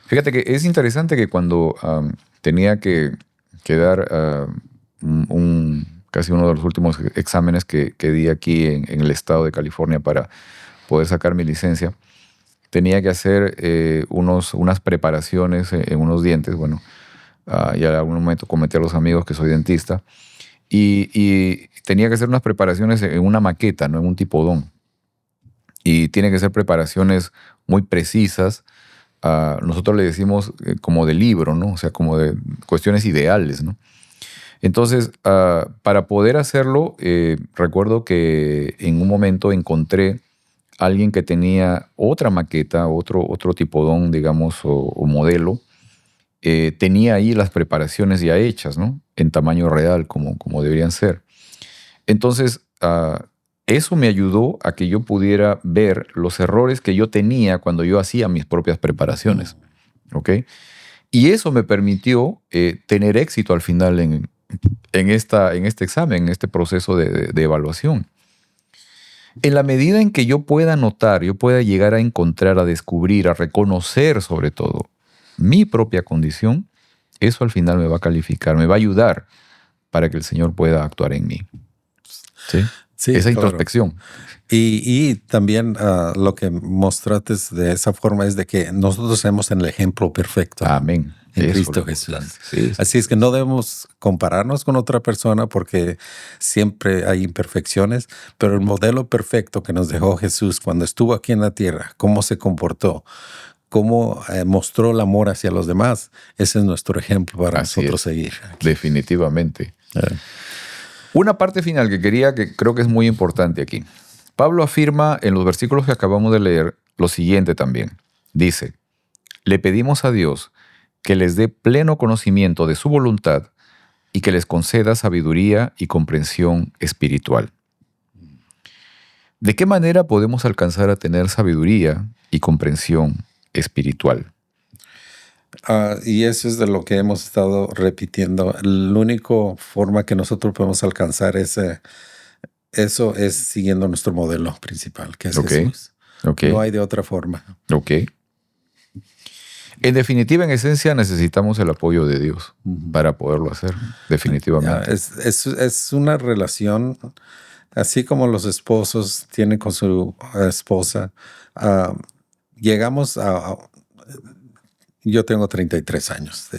Fíjate que es interesante que cuando tenía que dar casi uno de los últimos exámenes que di aquí en el estado de California para poder sacar mi licencia, tenía que hacer unas preparaciones en unos dientes. Bueno, y en algún momento comenté a los amigos que soy dentista, y tenía que hacer unas preparaciones en una maqueta, no en un tipodón. Y tiene que ser preparaciones muy precisas. Nosotros le decimos como de libro, ¿no? O sea, como de cuestiones ideales, ¿no? Entonces, para poder hacerlo, recuerdo que en un momento encontré a alguien que tenía otra maqueta, otro tipodón, digamos, o modelo. Tenía ahí las preparaciones ya hechas, ¿no? En tamaño real, como deberían ser. Entonces, eso me ayudó a que yo pudiera ver los errores que yo tenía cuando yo hacía mis propias preparaciones, ¿ok? Y eso me permitió tener éxito al final en este examen, en este proceso de evaluación. En la medida en que yo pueda notar, yo pueda llegar a encontrar, a descubrir, a reconocer sobre todo mi propia condición, eso al final me va a calificar, me va a ayudar para que el Señor pueda actuar en mí. ¿Sí? Sí, esa claro. introspección. Y también lo que mostraste de esa forma es de que nosotros somos el ejemplo perfecto. Amén. En Eso Cristo es lo Jesús. importante. Sí. Así es que no debemos compararnos con otra persona porque siempre hay imperfecciones, pero el modelo perfecto que nos dejó Jesús cuando estuvo aquí en la tierra, cómo se comportó, cómo mostró el amor hacia los demás, ese es nuestro ejemplo para Así nosotros es. seguir. Definitivamente. Una parte final que creo que es muy importante aquí. Pablo afirma en los versículos que acabamos de leer lo siguiente también. Dice, le pedimos a Dios que les dé pleno conocimiento de su voluntad y que les conceda sabiduría y comprensión espiritual. ¿De qué manera podemos alcanzar a tener sabiduría y comprensión espiritual? Y eso es de lo que hemos estado repitiendo. La única forma que nosotros podemos alcanzar eso es siguiendo nuestro modelo principal, que es Jesús. No hay de otra forma. Ok. En definitiva, en esencia, necesitamos el apoyo de Dios para poderlo hacer, definitivamente. Es una relación, así como los esposos tienen con su esposa. Llegamos Yo tengo 33 años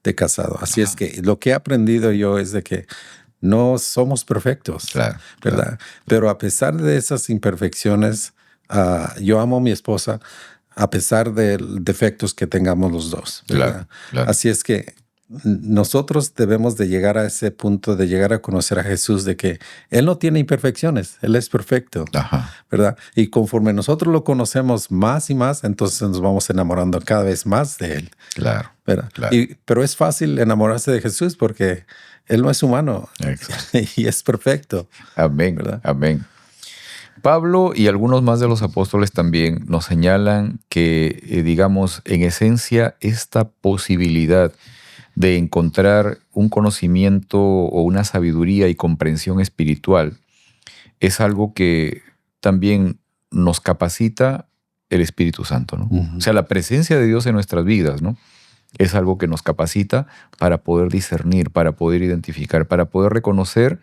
de casado. Así es que lo que he aprendido yo es de que no somos perfectos, Claro, ¿verdad? claro. Pero a pesar de esas imperfecciones, yo amo a mi esposa a pesar de defectos que tengamos los dos, ¿verdad? Claro, claro. Así es que nosotros debemos de llegar a ese punto de llegar a conocer a Jesús, de que Él no tiene imperfecciones, Él es perfecto, Ajá. ¿verdad? Y conforme nosotros lo conocemos más y más, entonces nos vamos enamorando cada vez más de Él, Claro, ¿verdad? claro. Pero es fácil enamorarse de Jesús porque Él no es humano Exacto. y es perfecto, Amén, ¿verdad? amén. Pablo y algunos más de los apóstoles también nos señalan que, digamos, en esencia, esta posibilidad de encontrar un conocimiento o una sabiduría y comprensión espiritual es algo que también nos capacita el Espíritu Santo, ¿no? O sea, la presencia de Dios en nuestras vidas, ¿no? Es algo que nos capacita para poder discernir, para poder identificar, para poder reconocer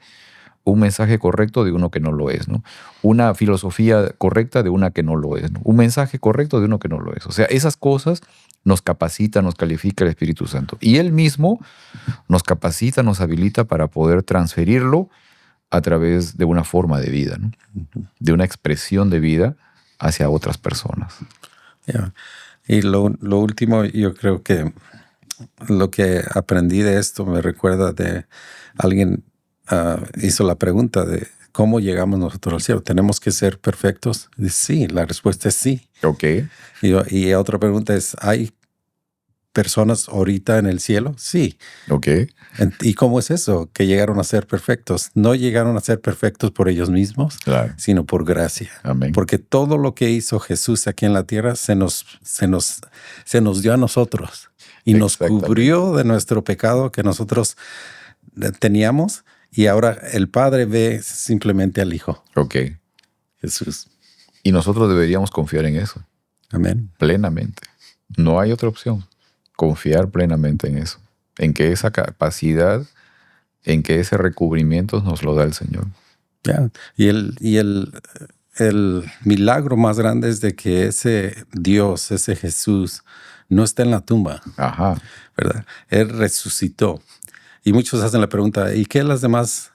un mensaje correcto de uno que no lo es, ¿no? Una filosofía correcta de una que no lo es, ¿no? Un mensaje correcto de uno que no lo es. O sea, esas cosas nos capacita, nos califica el Espíritu Santo. Y Él mismo nos capacita, nos habilita para poder transferirlo a través de una forma de vida, ¿no? De una expresión de vida hacia otras personas. Yeah. Y lo último, yo creo que lo que aprendí de esto me recuerda de alguien hizo la pregunta de cómo llegamos nosotros al cielo. ¿Tenemos que ser perfectos? Y sí, la respuesta es sí. Ok. Y otra pregunta es, ¿hay personas ahorita en el cielo? Sí. Ok. ¿Y cómo es eso? Que llegaron a ser perfectos. No llegaron a ser perfectos por ellos mismos, Claro. sino por gracia. Amén. Porque todo lo que hizo Jesús aquí en la tierra se nos dio a nosotros y nos cubrió de nuestro pecado que nosotros teníamos, y ahora el Padre ve simplemente al Hijo. Ok. Jesús. Y nosotros deberíamos confiar en eso. Amén. Plenamente. No hay otra opción. Confiar plenamente en eso. En que esa capacidad, en que ese recubrimiento nos lo da el Señor. Yeah. Y el milagro más grande es de que ese Dios, ese Jesús, no está en la tumba. Ajá. ¿Verdad? Él resucitó. Y muchos hacen la pregunta, ¿y qué las demás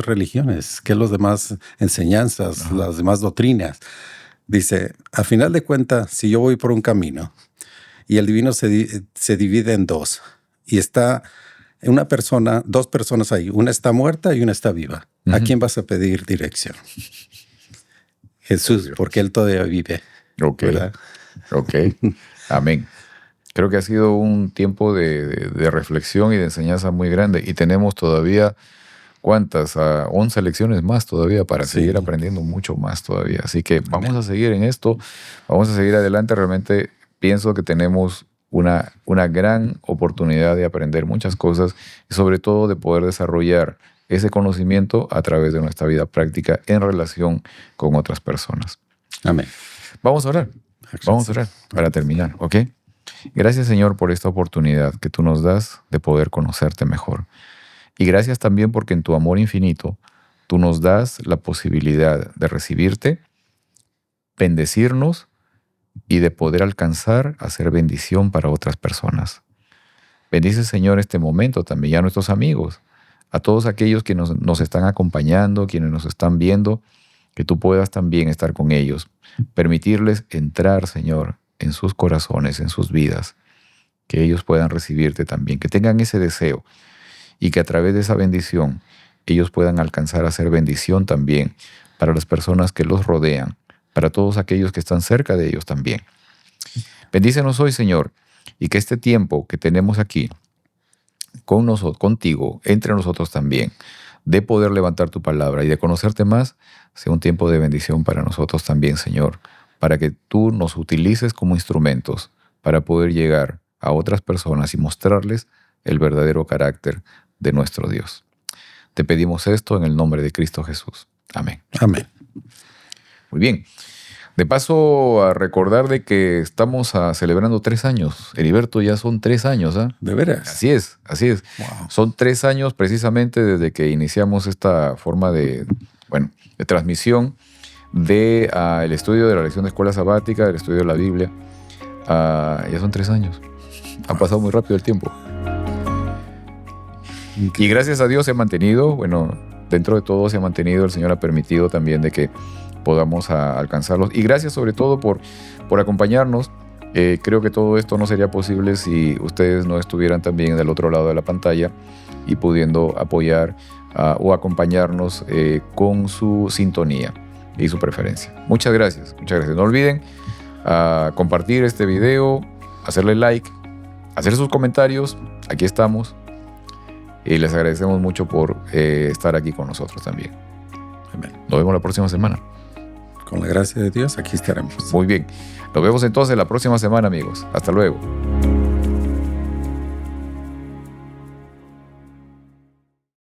religiones? ¿Qué las demás enseñanzas? Ajá. Las demás doctrinas? Dice, a final de cuentas, si yo voy por un camino y el divino se divide en dos y está dos personas ahí, una está muerta y una está viva, ¿a quién vas a pedir dirección? Jesús, porque Él todavía vive. Ok. ¿Verdad? Ok. Amén. Creo que ha sido un tiempo de reflexión y de enseñanza muy grande. Y tenemos todavía, ¿cuántas? 11 lecciones más todavía para seguir aprendiendo mucho más todavía. Así que vamos a seguir en esto, vamos a seguir adelante. Realmente pienso que tenemos una gran oportunidad de aprender muchas cosas y sobre todo de poder desarrollar ese conocimiento a través de nuestra vida práctica en relación con otras personas. Amén. Vamos a orar. Vamos a orar para terminar, ¿ok? Gracias, Señor, por esta oportunidad que tú nos das de poder conocerte mejor. Y gracias también porque en tu amor infinito tú nos das la posibilidad de recibirte, bendecirnos y de poder alcanzar a ser bendición para otras personas. Bendice, Señor, este momento también a nuestros amigos, a todos aquellos que nos están acompañando, quienes nos están viendo, que tú puedas también estar con ellos, permitirles entrar, Señor, en sus corazones, en sus vidas, que ellos puedan recibirte también, que tengan ese deseo y que a través de esa bendición ellos puedan alcanzar a ser bendición también para las personas que los rodean, para todos aquellos que están cerca de ellos también. Bendícenos hoy, Señor, y que este tiempo que tenemos aquí con nosotros, contigo, entre nosotros también, de poder levantar tu palabra y de conocerte más, sea un tiempo de bendición para nosotros también, Señor, para que tú nos utilices como instrumentos para poder llegar a otras personas y mostrarles el verdadero carácter de nuestro Dios. Te pedimos esto en el nombre de Cristo Jesús. Amén. Amén. Muy bien. De paso, a recordar de que estamos celebrando 3 años. Heriberto, ya son 3 años, ¿ah? ¿De veras? Así es, así es. Wow. Son 3 años precisamente desde que iniciamos esta forma de transmisión del estudio de la lección de escuela sabática, del estudio de la Biblia, Ya son 3 años. Ha pasado muy rápido el tiempo. Y gracias a Dios se ha mantenido, bueno, dentro de todo se ha mantenido, el Señor ha permitido también de que podamos alcanzarlos. Y gracias sobre todo por acompañarnos. Creo que todo esto no sería posible si ustedes no estuvieran también del otro lado de la pantalla y pudiendo apoyar o acompañarnos con su sintonía y su preferencia. Muchas gracias, muchas gracias. No olviden compartir este video, hacerle like, hacer sus comentarios. Aquí estamos. Y les agradecemos mucho por estar aquí con nosotros también. Amén. Nos vemos la próxima semana. Con la gracia de Dios, aquí estaremos. Muy bien. Nos vemos entonces la próxima semana, amigos. Hasta luego.